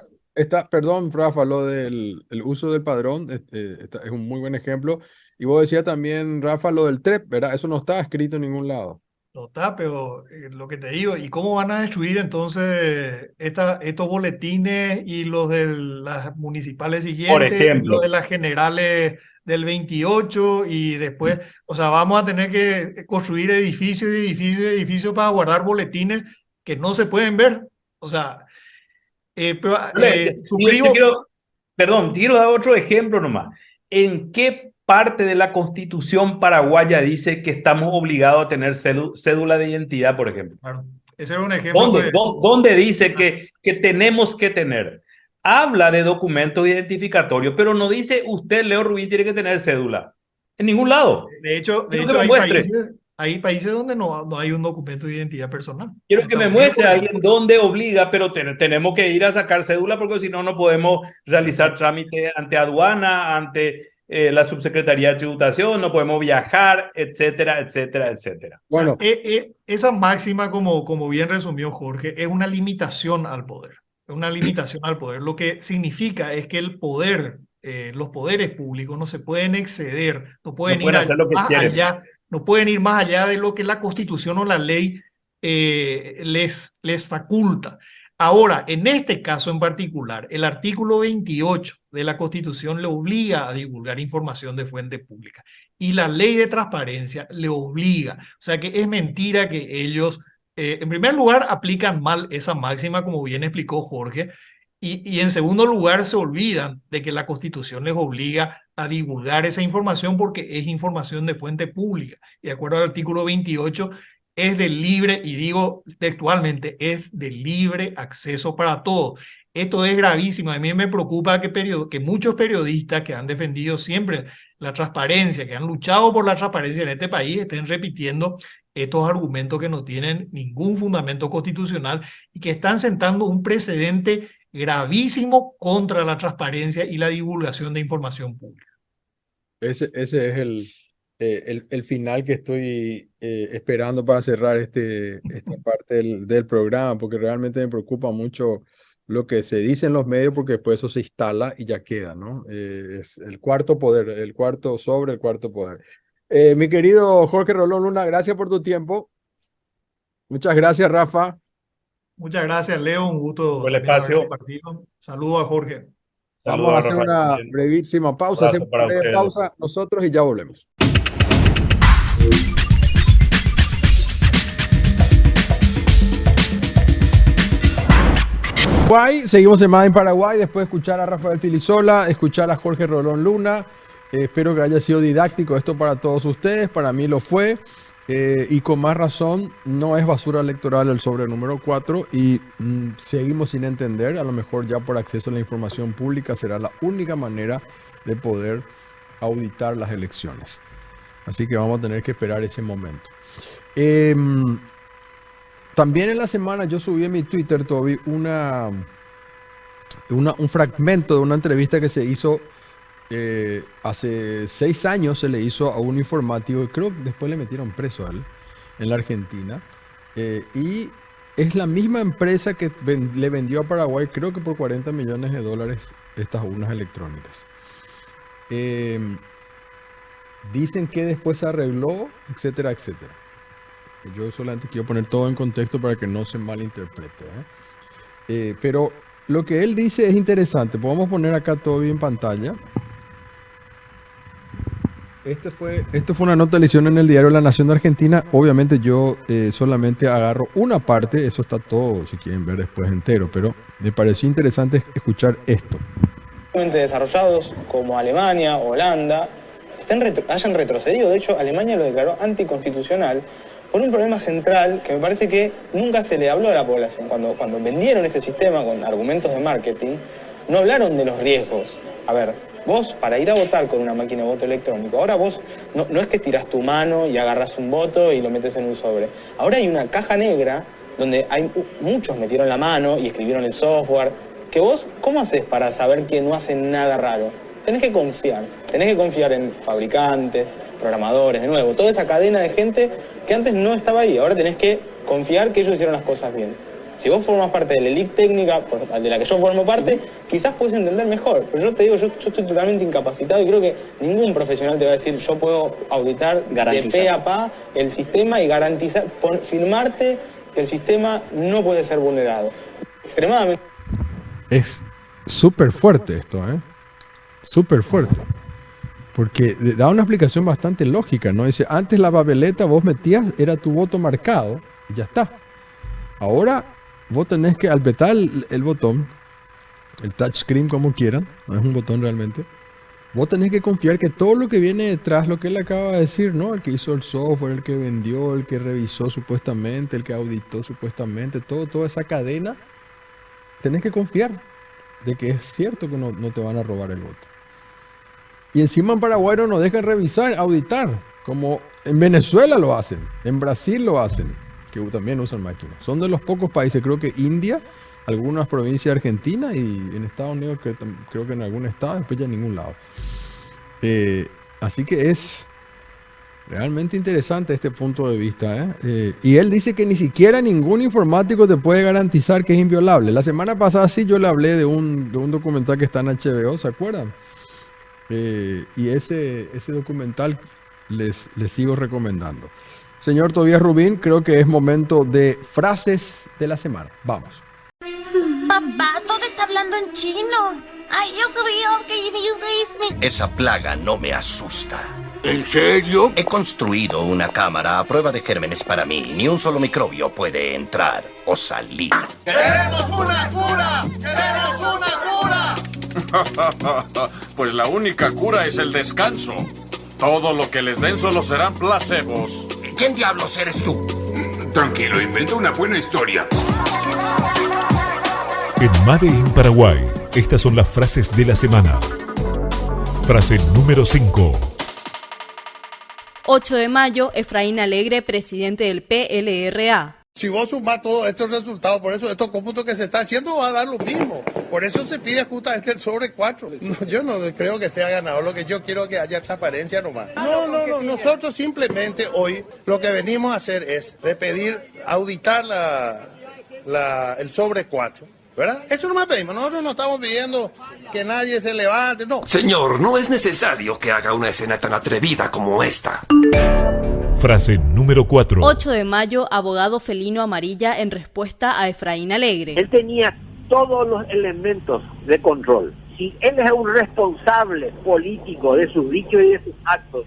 B: perdón, Rafa, lo del el uso del padrón es un muy buen ejemplo. Y vos decías también, Rafa, lo del TREP, ¿verdad? Eso no está escrito en ningún lado.
F: No está, pero lo que te digo, ¿y cómo van a destruir entonces estos boletines y los de las municipales siguientes,
I: por ejemplo,
F: los de las generales del 28 y después, o sea, vamos a tener que construir edificios y edificios y edificios para guardar boletines que no se pueden ver? O sea, suscribo...
I: quiero dar otro ejemplo nomás. ¿En qué parte de la Constitución paraguaya dice que estamos obligados a tener cédula de identidad, por ejemplo?
F: Claro, ese era un ejemplo.
I: ¿Dónde dice que tenemos que tener? Habla de documentos identificatorios, pero no dice usted, Leo Rubín, tiene que tener cédula. En ningún lado.
F: De hecho hay países donde no hay un documento de identidad personal.
I: Quiero que me muestre alguien dónde obliga, pero tenemos que ir a sacar cédula porque si no, no podemos realizar trámite ante aduana, ante la subsecretaría de tributación, no podemos viajar, etcétera, etcétera, etcétera.
F: Bueno, esa máxima, como bien resumió Jorge, es una limitación al poder. Es una limitación al poder. Lo que significa es que el poder, los poderes públicos no se pueden exceder, no pueden ir más allá. No pueden ir más allá de lo que la Constitución o la ley les faculta. Ahora, en este caso en particular, el artículo 28 de la Constitución le obliga a divulgar información de fuente pública y la ley de transparencia le obliga. O sea que es mentira que ellos, en primer lugar, aplican mal esa máxima, como bien explicó Jorge, y en segundo lugar se olvidan de que la Constitución les obliga a divulgar esa información porque es información de fuente pública. Y de acuerdo al artículo 28, es de libre, y digo textualmente, es de libre acceso para todos. Esto es gravísimo. A mí me preocupa que muchos periodistas que han defendido siempre la transparencia, que han luchado por la transparencia en este país, estén repitiendo estos argumentos que no tienen ningún fundamento constitucional y que están sentando un precedente gravísimo contra la transparencia y la divulgación de información pública.
B: Ese es el final que estoy esperando para cerrar esta parte del programa, porque realmente me preocupa mucho lo que se dice en los medios, porque después eso se instala y ya queda, ¿no? Es el cuarto poder, el cuarto sobre el cuarto poder. Mi querido Jorge Rolón Luna, gracias por tu tiempo. Muchas gracias, Rafa.
F: Muchas gracias, Leo. Un gusto
I: por el espacio.
F: Compartido. Saludos a Jorge.
B: Vamos a hacer
I: Rafael,
B: una
I: también.
B: brevísima pausa.
I: Abrazo
B: Hacemos
I: para
B: una breve
I: ustedes.
B: pausa nosotros y ya volvemos. Paraguay, seguimos en Más en Paraguay, después de escuchar a Rafael Filisola, escuchar a Jorge Rolón Luna. Espero que haya sido didáctico esto para todos ustedes, para mí lo fue, y con más razón, no es basura electoral el sobre número 4 y seguimos sin entender, a lo mejor ya por acceso a la información pública será la única manera de poder auditar las elecciones. Así que vamos a tener que esperar ese momento. También en la semana yo subí en mi Twitter, Toby, un fragmento de una entrevista que se hizo hace 6 años, se le hizo a un informático, y creo que después le metieron preso a él, en la Argentina. Y es la misma empresa que le vendió a Paraguay, creo que por $40 millones estas urnas electrónicas. Dicen que después se arregló, etcétera, etcétera. Yo solamente quiero poner todo en contexto para que no se malinterprete, pero lo que él dice es interesante. Podemos poner acá todo bien en pantalla. Esto fue una nota de edición en el diario La Nación de Argentina. Obviamente yo solamente agarro una parte. Eso está todo, si quieren ver después entero. Pero me pareció interesante escuchar esto.
J: Desarrollados como Alemania, Holanda, hayan retrocedido. De hecho, Alemania lo declaró anticonstitucional por un problema central que me parece que nunca se le habló a la población. Cuando vendieron este sistema con argumentos de marketing, no hablaron de los riesgos. A ver, vos para ir a votar con una máquina de voto electrónico, ahora vos no es que tirás tu mano y agarrás un voto y lo metes en un sobre. Ahora hay una caja negra donde muchos metieron la mano y escribieron el software, que vos, ¿cómo haces para saber que no hacen nada raro? Tenés que confiar en fabricantes, programadores, de nuevo, toda esa cadena de gente que antes no estaba ahí. Ahora tenés que confiar que ellos hicieron las cosas bien. Si vos formas parte de la elite técnica de la que yo formo parte, quizás puedes entender mejor. Pero yo te digo, yo estoy totalmente incapacitado y creo que ningún profesional te va a decir yo puedo auditar de pe a pa el sistema y garantizar, firmarte que el sistema no puede ser vulnerado. Extremadamente.
B: Es súper fuerte esto, súper fuerte. Porque da una explicación bastante lógica, ¿no? Dice, antes la papeleta vos metías, era tu voto marcado, y ya está. Ahora vos tenés que apretar el botón, el touchscreen como quieran, no es un botón realmente. Vos tenés que confiar que todo lo que viene detrás, lo que él acaba de decir, ¿no? El que hizo el software, el que vendió, el que revisó supuestamente, el que auditó supuestamente, toda esa cadena, tenés que confiar de que es cierto que no te van a robar el voto. Y encima en Paraguay no nos dejan revisar, auditar, como en Venezuela lo hacen, en Brasil lo hacen, que también usan máquinas. Son de los pocos países, creo que India, algunas provincias de Argentina y en Estados Unidos creo que en algún estado, después ya en ningún lado. Así que es realmente interesante este punto de vista. Y él dice que ni siquiera ningún informático te puede garantizar que es inviolable. La semana pasada sí yo le hablé de un documental que está en HBO, ¿se acuerdan? Y ese documental les sigo recomendando. Señor Tobías Rubín, creo que es momento de frases de la semana. Vamos.
K: Papá, todo está hablando en chino. Ay, yo sabía que
L: Esa plaga no me asusta.
M: ¿En serio?
L: He construido una cámara a prueba de gérmenes para mí. Ni un solo microbio puede entrar o salir.
M: ¡Queremos una cura! ¡Queremos una cura!
N: Pues la única cura es el descanso. Todo lo que les den solo serán placebos.
L: ¿Quién diablos eres tú?
M: Tranquilo, inventa una buena historia.
A: En Made in Paraguay, estas son las frases de la semana. Frase número 5.
O: 8 de mayo, Efraín Alegre, presidente del PLRA.
P: Si vos sumás todos estos resultados, por eso estos cómputos que se está haciendo va a dar lo mismo. Por eso se pide justamente el sobre 4. No, yo no creo que sea ganador, lo que yo quiero es que haya transparencia nomás. No, nosotros simplemente hoy lo que venimos a hacer es de pedir auditar el sobre 4. ¿Verdad? Eso no me pedimos, nosotros no estamos pidiendo que nadie se levante, no.
M: Señor, no es necesario que haga una escena tan atrevida como esta.
A: Frase número 4.
O: 8 de mayo, abogado Felino Amarilla en respuesta a Efraín Alegre.
Q: Él tenía todos los elementos de control. si él es un responsable político de sus dichos y de sus actos,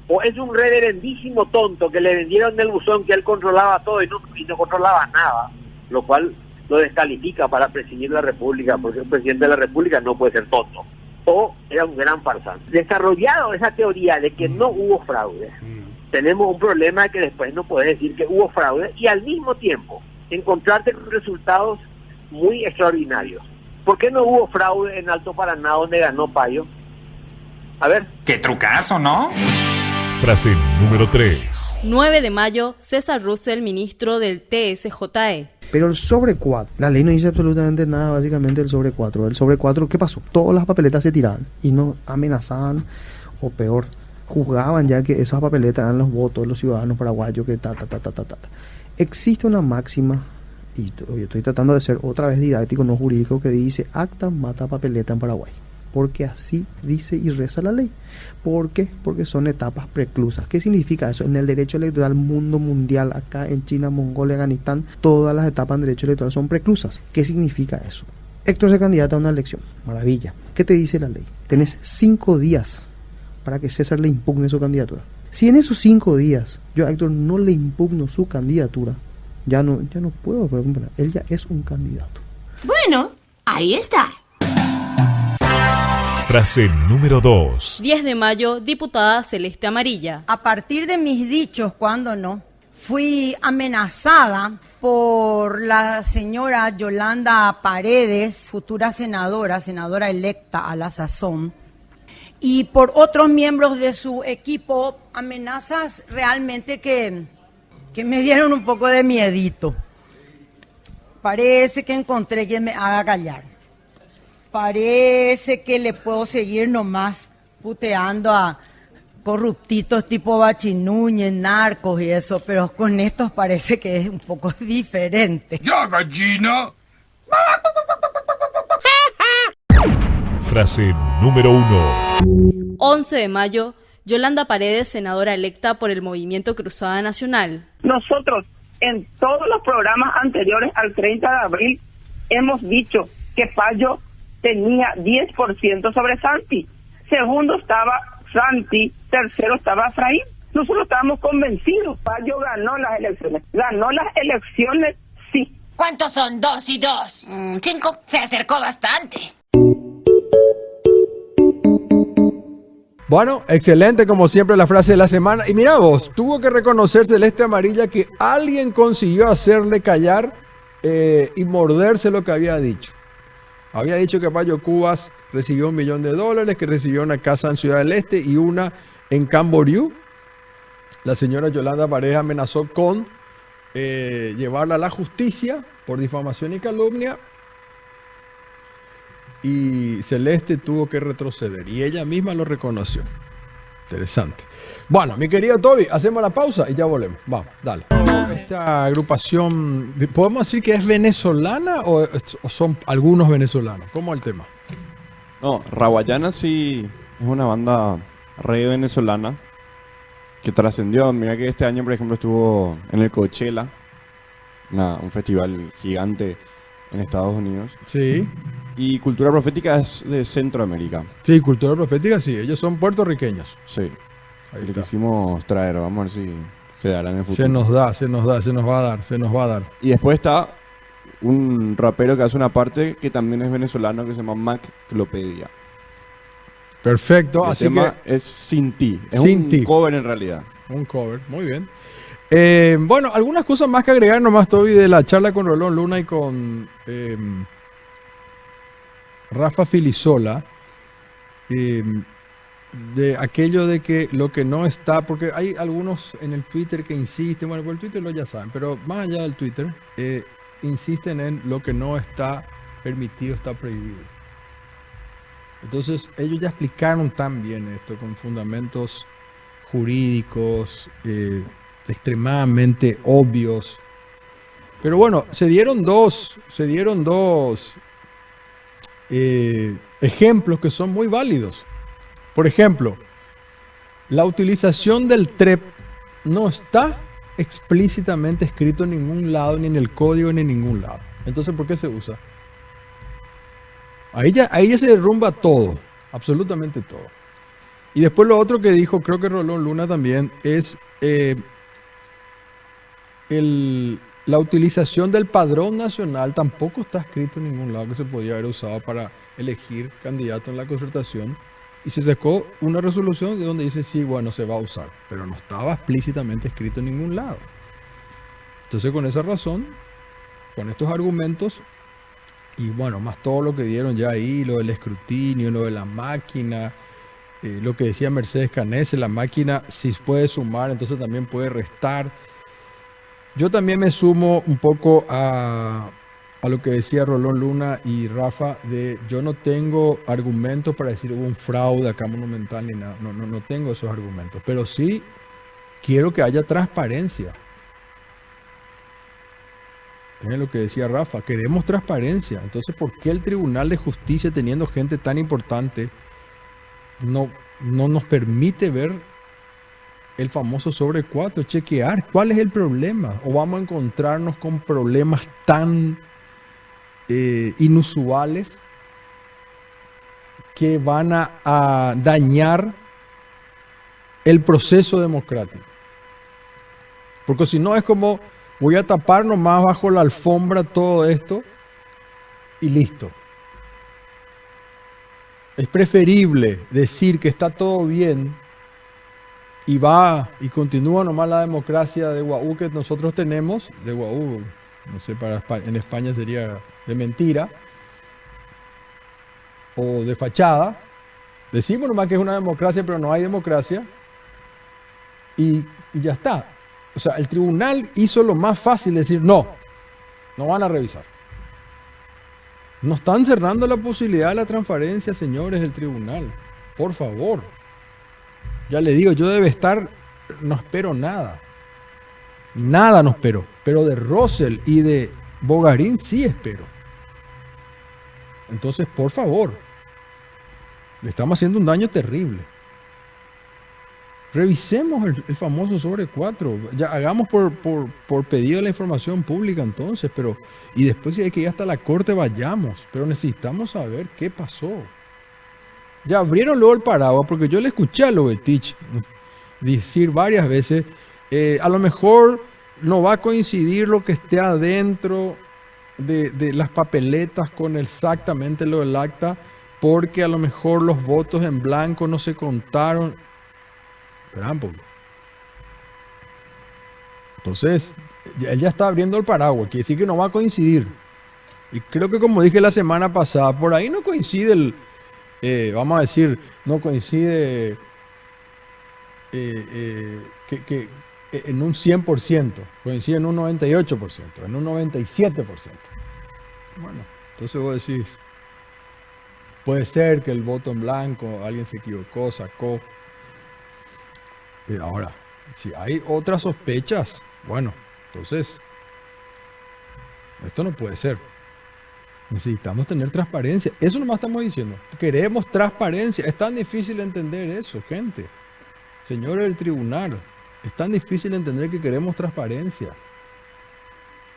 Q: o es un reverendísimo tonto que le vendieron del buzón que él controlaba todo y no controlaba nada, lo cual lo descalifica para presidir la República, porque un presidente de la República no puede ser tonto, o era un gran farsante. Desarrollado esa teoría de que no hubo fraude, tenemos un problema que después no puedes decir que hubo fraude y al mismo tiempo encontrarte con resultados muy extraordinarios. ¿Por qué no hubo fraude en Alto Paraná donde ganó Payo? A ver.
R: ¡Qué trucazo!, ¿no?
A: Frase número 3.
O: 9 de mayo, César Russell, ministro del TSJE.
S: Pero el sobre 4, la ley no dice absolutamente nada básicamente del sobre 4. El sobre 4, ¿qué pasó? Todas las papeletas se tiraban y no amenazaban, o peor, juzgaban ya que esas papeletas eran los votos de los ciudadanos paraguayos que Existe una máxima, y yo estoy tratando de ser otra vez didáctico, no jurídico, que dice acta mata papeleta en Paraguay. Porque así dice y reza la ley. ¿Por qué? Porque son etapas preclusas. ¿Qué significa eso? En el derecho electoral mundo mundial, acá en China, Mongolia, Afganistán, todas las etapas en derecho electoral son preclusas. ¿Qué significa eso? Héctor se candidata a una elección. Maravilla. ¿Qué te dice la ley? Tenés 5 días para que César le impugne su candidatura. Si en esos 5 días yo a Héctor no le impugno su candidatura, ya no puedo preguntar. Él ya es un candidato.
K: Bueno, ahí está.
A: Frase número 2.
O: 10 de mayo, diputada Celeste Amarilla.
T: A partir de mis dichos, cuando no, fui amenazada por la señora Yolanda Paredes, futura senadora electa a la sazón, y por otros miembros de su equipo, amenazas realmente que me dieron un poco de miedito. Parece que encontré quien me haga callar. Parece que le puedo seguir nomás puteando a corruptitos tipo Bachi Núñez, narcos y eso, pero con estos parece que es un poco diferente.
M: ¡Ya, gallina!
A: Frase número 1.
O: 11 de mayo, Yolanda Paredes, senadora electa por el Movimiento Cruzada Nacional.
U: Nosotros, en todos los programas anteriores al 30 de abril, hemos dicho que Payo tenía 10% sobre Santi. Segundo estaba Santi, tercero estaba Efraín. Nosotros estábamos convencidos. Payo ganó las elecciones. Ganó las elecciones, sí.
K: ¿Cuántos son 2 y 2? 5. Se acercó bastante.
B: Bueno, excelente como siempre la frase de la semana. Y mira vos, tuvo que reconocer Celeste Amarilla que alguien consiguió hacerle callar y morderse lo que había dicho. Había dicho que Payo Cubas recibió $1 millón, que recibió una casa en Ciudad del Este y una en Camboriú. La señora Yolanda Paredes amenazó con llevarla a la justicia por difamación y calumnia. Y Celeste tuvo que retroceder y ella misma lo reconoció. Interesante. Bueno, mi querido Toby, hacemos la pausa y ya volvemos. Vamos, dale. Esta agrupación, ¿podemos decir que es venezolana o son algunos venezolanos? ¿Cómo es el tema?
C: No, Rawayana sí es una banda re venezolana que trascendió. Mira que este año, por ejemplo, estuvo en el Coachella, un festival gigante en Estados Unidos.
B: Sí.
C: Y Cultura Profética es de Centroamérica.
B: Sí, Cultura Profética sí, ellos son puertorriqueños.
C: Sí. Ahí le quisimos traer, vamos a ver si se dará en el futuro.
B: Se nos va a dar.
C: Y después está un rapero que hace una parte que también es venezolano, que se llama Mac Clopedia.
B: Perfecto,
C: el
B: así
C: tema
B: que
C: es Sin Ti, es
B: Sin
C: un
B: Ti.
C: cover en realidad.
B: Un cover, muy bien. Bueno, algunas cosas más que agregar nomás, Toby, de la charla con Rolón Luna y con Rafa Filisola, de aquello de que lo que no está, porque hay algunos en el Twitter que insisten, bueno, por el Twitter lo ya saben, pero más allá del Twitter, insisten en lo que no está permitido, está prohibido. Entonces, ellos ya explicaron tan bien esto, con fundamentos jurídicos extremadamente obvios. Pero bueno, se dieron dos ejemplos que son muy válidos. Por ejemplo, la utilización del TREP no está explícitamente escrito en ningún lado, ni en el código, ni en ningún lado. Entonces, ¿por qué se usa? Ahí ya se derrumba todo, absolutamente todo. Y después lo otro que dijo, creo que Rolón Luna también, es la utilización del padrón nacional. Tampoco está escrito en ningún lado que se podía haber usado para elegir candidato en la concertación. Y se sacó una resolución de donde dice, sí, bueno, se va a usar. Pero no estaba explícitamente escrito en ningún lado. Entonces, con esa razón, con estos argumentos, y bueno, más todo lo que dieron ya ahí, lo del escrutinio, lo de la máquina, lo que decía Mercedes Canese, la máquina si puede sumar, entonces también puede restar. Yo también me sumo un poco a lo que decía Rolón Luna y Rafa, de yo no tengo argumentos para decir hubo un fraude acá monumental ni nada, no tengo esos argumentos, pero sí quiero que haya transparencia. Es lo que decía Rafa, queremos transparencia. Entonces, ¿por qué el Tribunal de Justicia, teniendo gente tan importante, no nos permite ver el famoso sobre 4, chequear cuál es el problema? ¿O vamos a encontrarnos con problemas tan inusuales que van a dañar el proceso democrático? Porque si no es como... voy a tapar nomás bajo la alfombra todo esto y listo. Es preferible decir que está todo bien y va y continúa nomás la democracia de Guaú que nosotros tenemos, de Guaú, no sé, en España sería de mentira o de fachada. Decimos nomás que es una democracia, pero no hay democracia y ya está. O sea, el tribunal hizo lo más fácil, decir no van a revisar. No están cerrando la posibilidad de la transparencia, señores del tribunal. Por favor. Ya le digo, yo debe estar, no espero nada. Nada no espero. Pero de Rosell y de Bogarín sí espero. Entonces, por favor. Le estamos haciendo un daño terrible. Revisemos el famoso sobre 4. Ya hagamos por pedido de la información pública entonces, pero y después si hay que ir hasta la corte vayamos, pero necesitamos saber qué pasó. Ya abrieron luego el paraguas, porque yo le escuché a Lobetich decir varias veces, a lo mejor no va a coincidir lo que esté adentro de las papeletas con exactamente lo del acta, porque a lo mejor los votos en blanco no se contaron. Entonces, él ya está abriendo el paraguas, quiere decir que no va a coincidir. Y creo que como dije la semana pasada, por ahí no coincide vamos a decir, no coincide que en un 100%, coincide en un 98%, en un 97%. Bueno, entonces vos decís, puede ser que el voto en blanco, alguien se equivocó, sacó. Ahora, si hay otras sospechas, bueno, entonces, esto no puede ser. Necesitamos tener transparencia. Eso nomás estamos diciendo. Queremos transparencia. Es tan difícil entender eso, gente. Señores del tribunal, es tan difícil entender que queremos transparencia.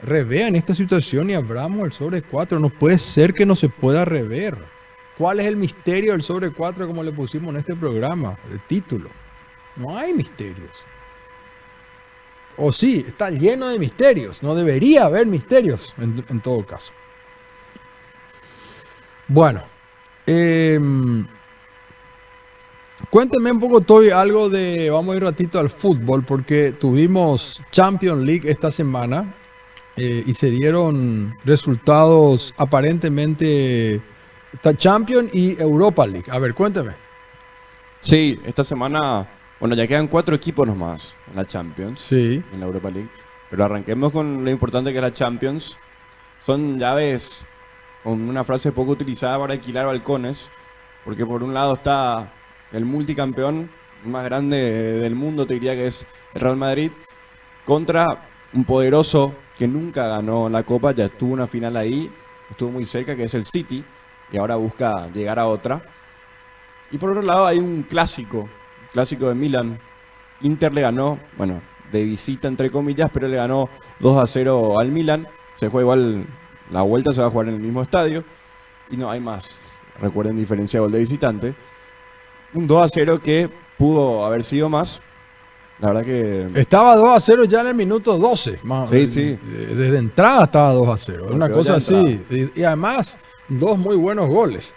B: Revean esta situación y abramos el sobre 4. No puede ser que no se pueda rever. ¿Cuál es el misterio del sobre 4 como le pusimos en este programa? El título. No hay misterios. O sí, está lleno de misterios. No debería haber misterios en todo caso. Bueno. Cuénteme un poco, Toby, algo de... Vamos a ir un ratito al fútbol porque tuvimos Champions League esta semana y se dieron resultados aparentemente Champions y Europa League. A ver, cuénteme.
C: Sí, esta semana... Bueno, ya quedan 4 equipos nomás en la Champions,
B: sí,
C: en la Europa League. Pero arranquemos con lo importante que es la Champions. Son llaves con una frase poco utilizada para alquilar balcones. Porque por un lado está el multicampeón más grande del mundo, te diría que es el Real Madrid, contra un poderoso que nunca ganó la Copa, ya tuvo una final ahí, estuvo muy cerca, que es el City, y ahora busca llegar a otra. Y por otro lado hay un clásico de Milan. Inter le ganó, bueno, de visita entre comillas, pero le ganó 2-0 al Milan. Se juega igual, la vuelta se va a jugar en el mismo estadio. Y no hay más. recuerden, diferencia de gol de visitante. Un 2-0 que pudo haber sido más. La verdad que...
B: Estaba 2-0 ya en el minuto 12.
C: Sí, sí.
B: Desde entrada estaba 2-0. Una cosa así. Y además, dos muy buenos goles.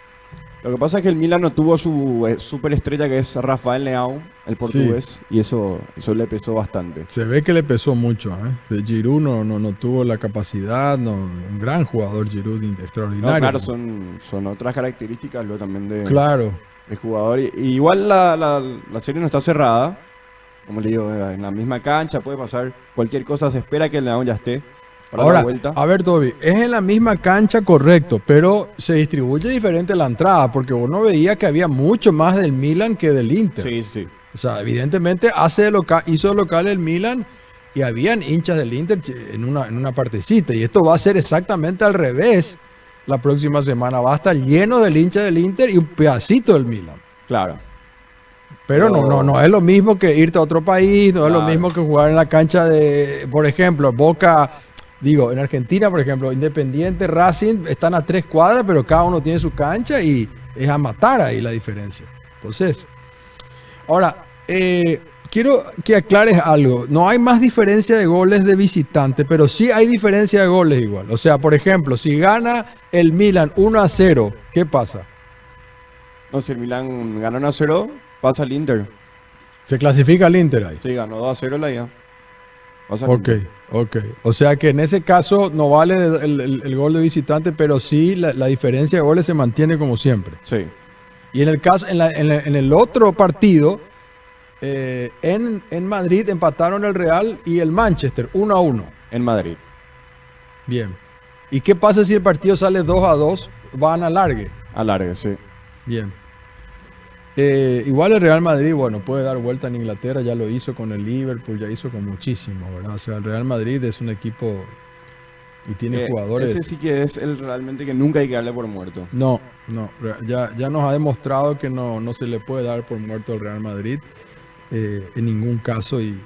C: Lo que pasa es que el Milan no tuvo su superestrella, que es Rafael Leão, el portugués, y eso le pesó bastante.
B: Se ve que le pesó mucho. Giroud no tuvo la capacidad, un gran jugador Giroud, extraordinario.
C: No, claro, son otras características luego también de jugador. Y igual la serie no está cerrada. Como le digo, en la misma cancha puede pasar cualquier cosa. Se espera que el Leão ya esté para
B: ahora,
C: la vuelta.
B: A ver, Toby, es en la misma cancha, correcto, pero se distribuye diferente la entrada, porque uno veía que había mucho más del Milan que del Inter.
C: Sí, sí.
B: O sea, evidentemente hizo local el Milan y habían hinchas del Inter en una partecita. Y esto va a ser exactamente al revés la próxima semana. Va a estar lleno del hincha del Inter y un pedacito del Milan.
C: Claro.
B: Pero no es lo mismo que irte a otro país, no es lo mismo que jugar en la cancha de, por ejemplo, Boca, en Argentina, por ejemplo, Independiente, Racing, están a 3 cuadras, pero cada uno tiene su cancha y es a matar ahí la diferencia. Entonces, ahora, quiero que aclares algo. No hay más diferencia de goles de visitante, pero sí hay diferencia de goles igual. O sea, por ejemplo, si gana el Milan 1-0, ¿qué pasa?
C: No, si el Milan gana 1-0, pasa el Inter.
B: ¿Se clasifica el Inter ahí?
C: Sí, ganó 2-0 la ida.
B: Ok. O sea que en ese caso no vale el gol de visitante, pero sí la diferencia de goles se mantiene como siempre.
C: Sí.
B: Y en el caso, en el otro partido, en Madrid empataron el Real y el Manchester 1-1.
C: En Madrid.
B: Bien. ¿Y qué pasa si el partido sale 2-2? Van a alargue.
C: Alargue, sí.
B: Bien. Igual el Real Madrid, puede dar vuelta en Inglaterra, ya lo hizo con el Liverpool, ya hizo con muchísimo, ¿verdad? O sea, el Real Madrid es un equipo y tiene jugadores...
C: Ese sí que es el realmente que nunca hay que darle por muerto.
B: No, ya nos ha demostrado que no se le puede dar por muerto al Real Madrid en ningún caso. ¿Y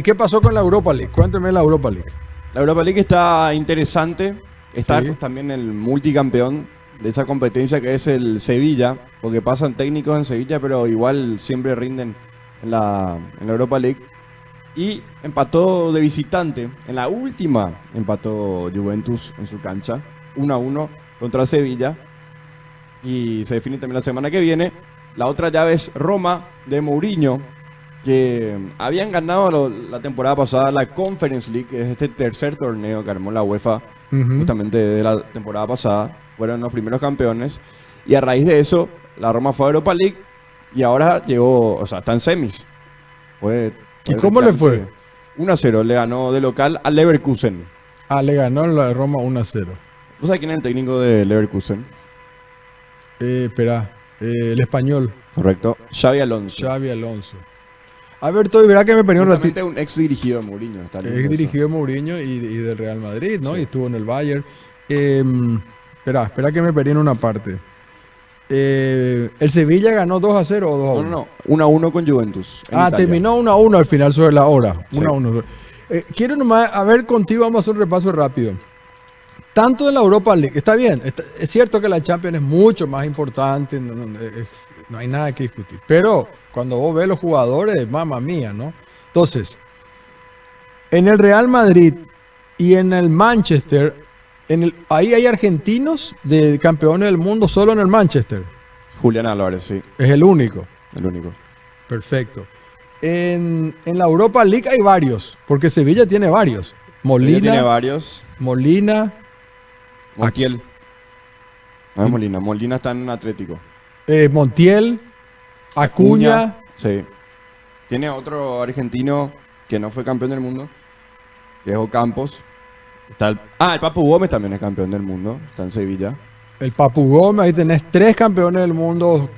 B: qué pasó con la Europa League? Cuénteme la Europa League.
C: La Europa League está interesante, está también el multicampeón de esa competencia, que es el Sevilla, porque pasan técnicos en Sevilla, pero igual siempre rinden en la Europa League. Y empató de visitante, en la última empató Juventus en su cancha, 1-1 contra Sevilla, y se define también la semana que viene. La otra llave es Roma de Mourinho, que habían ganado la temporada pasada la Conference League, que es este tercer torneo que armó la UEFA justamente de la temporada pasada. Fueron los primeros campeones, y a raíz de eso la Roma fue a Europa League y ahora llegó, está en semis.
B: ¿Y cómo le fue?
C: 1-0, le ganó de local al Leverkusen.
B: Le ganó la Roma 1-0.
C: ¿Vos sabés quién es el técnico de Leverkusen?
B: Espera, el español.
C: Correcto, Xabi Alonso.
B: A ver, Toby, verá que me perdió un ratito.
C: Un ex dirigido de Mourinho.
B: Ex dirigido de Mourinho y del Real Madrid, ¿no? Sí. Y estuvo en el Bayern. Espera que me perdí en una parte. ¿El Sevilla ganó 2-0 o 2-1?
C: No, 1-1 con Juventus.
B: Terminó 1-1 al final sobre la hora.
C: Sí.
B: 1-1. Quiero nomás, a ver, contigo vamos a hacer un repaso rápido. Tanto de la Europa League, está bien, es cierto que la Champions es mucho más importante, no hay nada que discutir. Pero cuando vos ves los jugadores, mamma mía, ¿no? Entonces, en el Real Madrid y en el Manchester... ahí hay argentinos de campeones del mundo solo en el Manchester.
C: Julián Álvarez, sí.
B: Es el único.
C: El único.
B: Perfecto. En la Europa League hay varios, porque Sevilla tiene varios. Molina.
C: Montiel. No es Molina. Molina está en Atlético.
B: Montiel. Acuña.
C: Sí. Tiene otro argentino que no fue campeón del mundo, que es Ocampos. Está el Papu Gómez también es campeón del mundo, está en Sevilla.
B: El Papu Gómez, ahí tenés 3 campeones del mundo.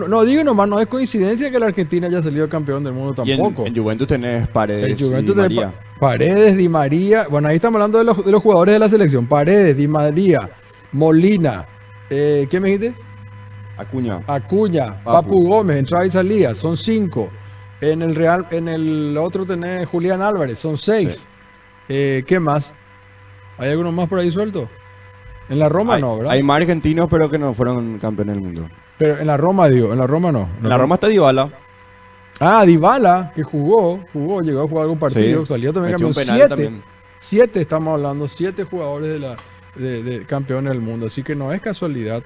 B: No es coincidencia que la Argentina haya salido campeón del mundo tampoco.
C: Y en Juventus tenés Paredes, Di María.
B: Paredes, Di María. Bueno, ahí estamos hablando de los jugadores de la selección. Paredes, Di María, Molina. ¿Qué me dijiste? Acuña, Papu Gómez, entrada y salida, son 5. En el otro tenés Julián Álvarez, son 6. Sí. ¿Qué más? ¿Hay alguno más por ahí suelto? En la Roma no, ¿verdad?
C: Hay más argentinos, pero que no fueron campeones del mundo.
B: Pero en la Roma, digo, en la Roma no.
C: En la Roma está Dybala.
B: Ah, Dybala, que jugó, llegó a jugar algún partido,
C: Sí,
B: salió también
C: metió un
B: campeón.
C: penal también.
B: Siete, estamos hablando, 7 jugadores de campeones del mundo. Así que no es casualidad.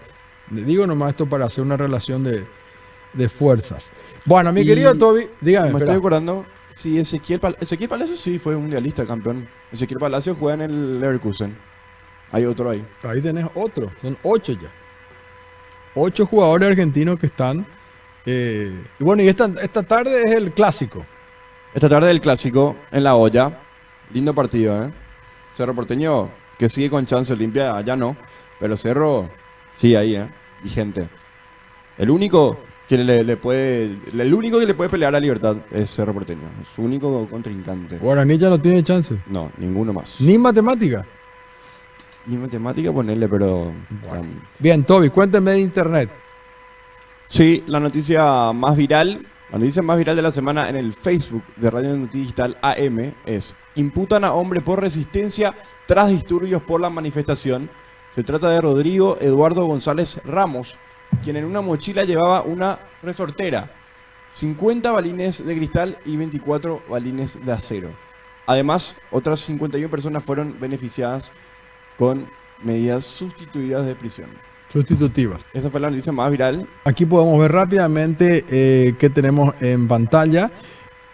B: Digo nomás esto para hacer una relación de fuerzas. Bueno, mi
C: Y
B: querido Toby, dígame.
C: Me
B: espera.
C: estoy acordando, sí, Ezequiel Palacio sí fue mundialista, campeón. Ezequiel Palacio juega en el Leverkusen. Hay otro ahí.
B: Ahí tenés otro, son 8 ya. 8 jugadores argentinos que están. Y bueno, y esta tarde es el clásico.
C: Esta tarde el clásico en La Olla. Lindo partido, ¿eh? Cerro Porteño, que sigue con chance Olimpia, ya no. Pero Cerro, sí, ahí, vigente. El único que le puede pelear a Libertad es Cerro Porteño. Es su único contrincante.
B: Guaraní ya no tiene chance.
C: No, ninguno más.
B: Ni matemática.
C: Ni matemática ponerle, pero...
B: Bien, Toby, cuénteme de internet.
C: Sí, la noticia más viral de la semana en el Facebook de Radio Digital AM es: imputan a hombre por resistencia tras disturbios por la manifestación. Se trata de Rodrigo Eduardo González Ramos, quien en una mochila llevaba una resortera, 50 balines de cristal y 24 balines de acero. Además, otras 51 personas fueron beneficiadas con medidas sustituidas de prisión.
B: Sustitutivas.
C: Esa fue la noticia más viral.
B: Aquí podemos ver rápidamente que tenemos en pantalla.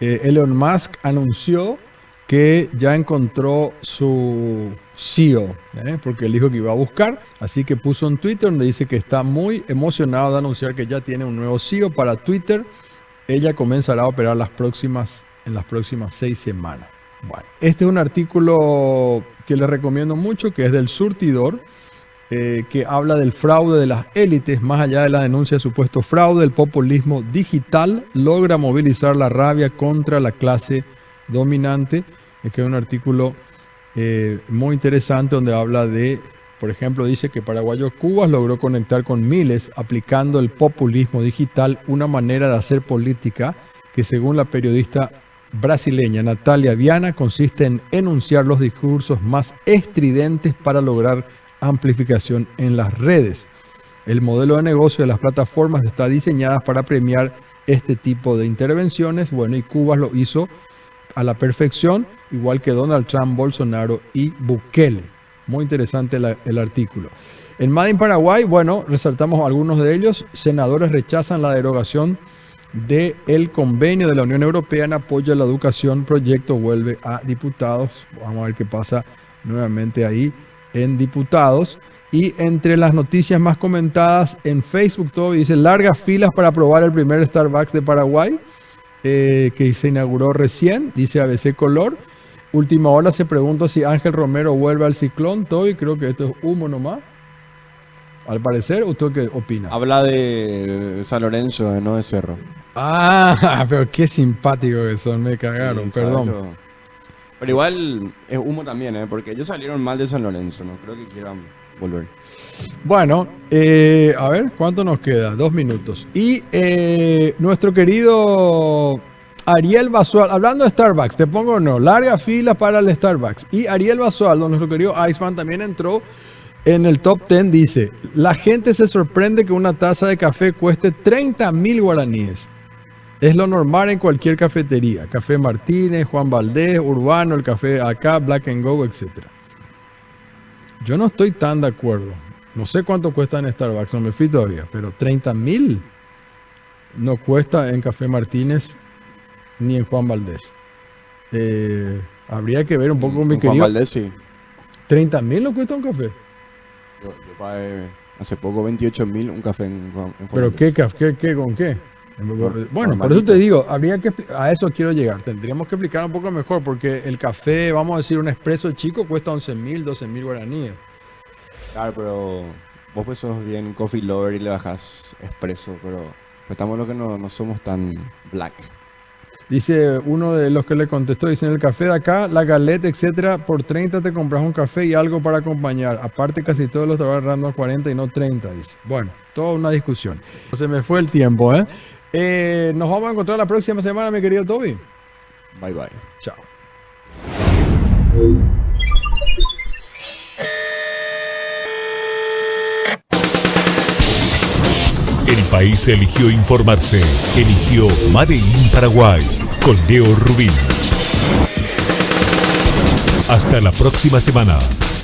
B: Elon Musk anunció que ya encontró su CEO, porque él dijo que iba a buscar. Así que puso un Twitter donde dice que está muy emocionado de anunciar que ya tiene un nuevo CEO para Twitter. Ella comenzará a operar en las próximas 6 semanas. Bueno, este es un artículo que les recomiendo mucho, que es del Surtidor, que habla del fraude de las élites. Más allá de la denuncia de supuesto fraude, el populismo digital logra movilizar la rabia contra la clase dominante. Que es un artículo muy interesante donde habla de, por ejemplo, dice que Paraguayo Cubas logró conectar con miles aplicando el populismo digital, una manera de hacer política que, según la periodista brasileña Natalia Viana, consiste en enunciar los discursos más estridentes para lograr amplificación en las redes. El modelo de negocio de las plataformas está diseñado para premiar este tipo de intervenciones. Bueno, y Cuba lo hizo a la perfección, igual que Donald Trump, Bolsonaro y Bukele. Muy interesante el artículo. En Made in Paraguay, bueno, resaltamos algunos de ellos. Senadores rechazan la derogación del convenio de la Unión Europea en apoyo a la educación. Proyecto vuelve a diputados. Vamos a ver qué pasa nuevamente ahí en diputados. Y entre las noticias más comentadas en Facebook, todo dice: largas filas para probar el primer Starbucks de Paraguay, que se inauguró recién, dice ABC Color. Última hora se pregunta si Ángel Romero vuelve al Ciclón. Todo, y creo que esto es humo nomás, al parecer. ¿Usted qué opina?
C: Habla de San Lorenzo, no de Cerro.
B: Ah, pero qué simpático que son, me cagaron,
C: Sí,
B: perdón.
C: Pero igual es humo también, porque ellos salieron mal de San Lorenzo, no creo que quieran volver.
B: Bueno, a ver, ¿cuánto nos queda? 2 minutos. Y nuestro querido Ariel Basualdo, hablando de Starbucks, te pongo no, larga fila para el Starbucks. Y Ariel Basualdo, nuestro querido Iceman, también entró en el top 10, dice: la gente se sorprende que una taza de café cueste 30.000 guaraníes. Es lo normal en cualquier cafetería. Café Martínez, Juan Valdés, Urbano, el café acá, Black and Go, etc. Yo no estoy tan de acuerdo. No sé cuánto cuesta en Starbucks, no me fui todavía, pero 30.000 no cuesta en Café Martínez ni en Juan Valdés. Habría que ver un poco con mi querido.
C: Juan Valdés, sí.
B: 30.000 no cuesta un café.
C: Yo pagué hace poco 28.000 un café en Juan
B: ¿Pero
C: Valdés.
B: qué con qué? Bueno, por eso te digo, a eso quiero llegar. Tendríamos que explicar un poco mejor, porque el café, vamos a decir, un expreso chico cuesta 11.000, 12.000 guaraníes.
C: Claro, pero vos pues sos bien coffee lover y le bajás expreso, pero estamos lo que no somos tan black.
B: Dice uno de los que le contestó, dice: en el café de acá, la galette, etcétera, por 30 te compras un café y algo para acompañar. Aparte, casi todos los trabajan dando a 40 y no 30, dice. Bueno, toda una discusión. Se me fue el tiempo, nos vamos a encontrar la próxima semana, mi querido Toby.
C: Bye, bye.
B: Chao.
A: país eligió informarse. Eligió Made in Paraguay con Leo Rubín. Hasta la próxima semana.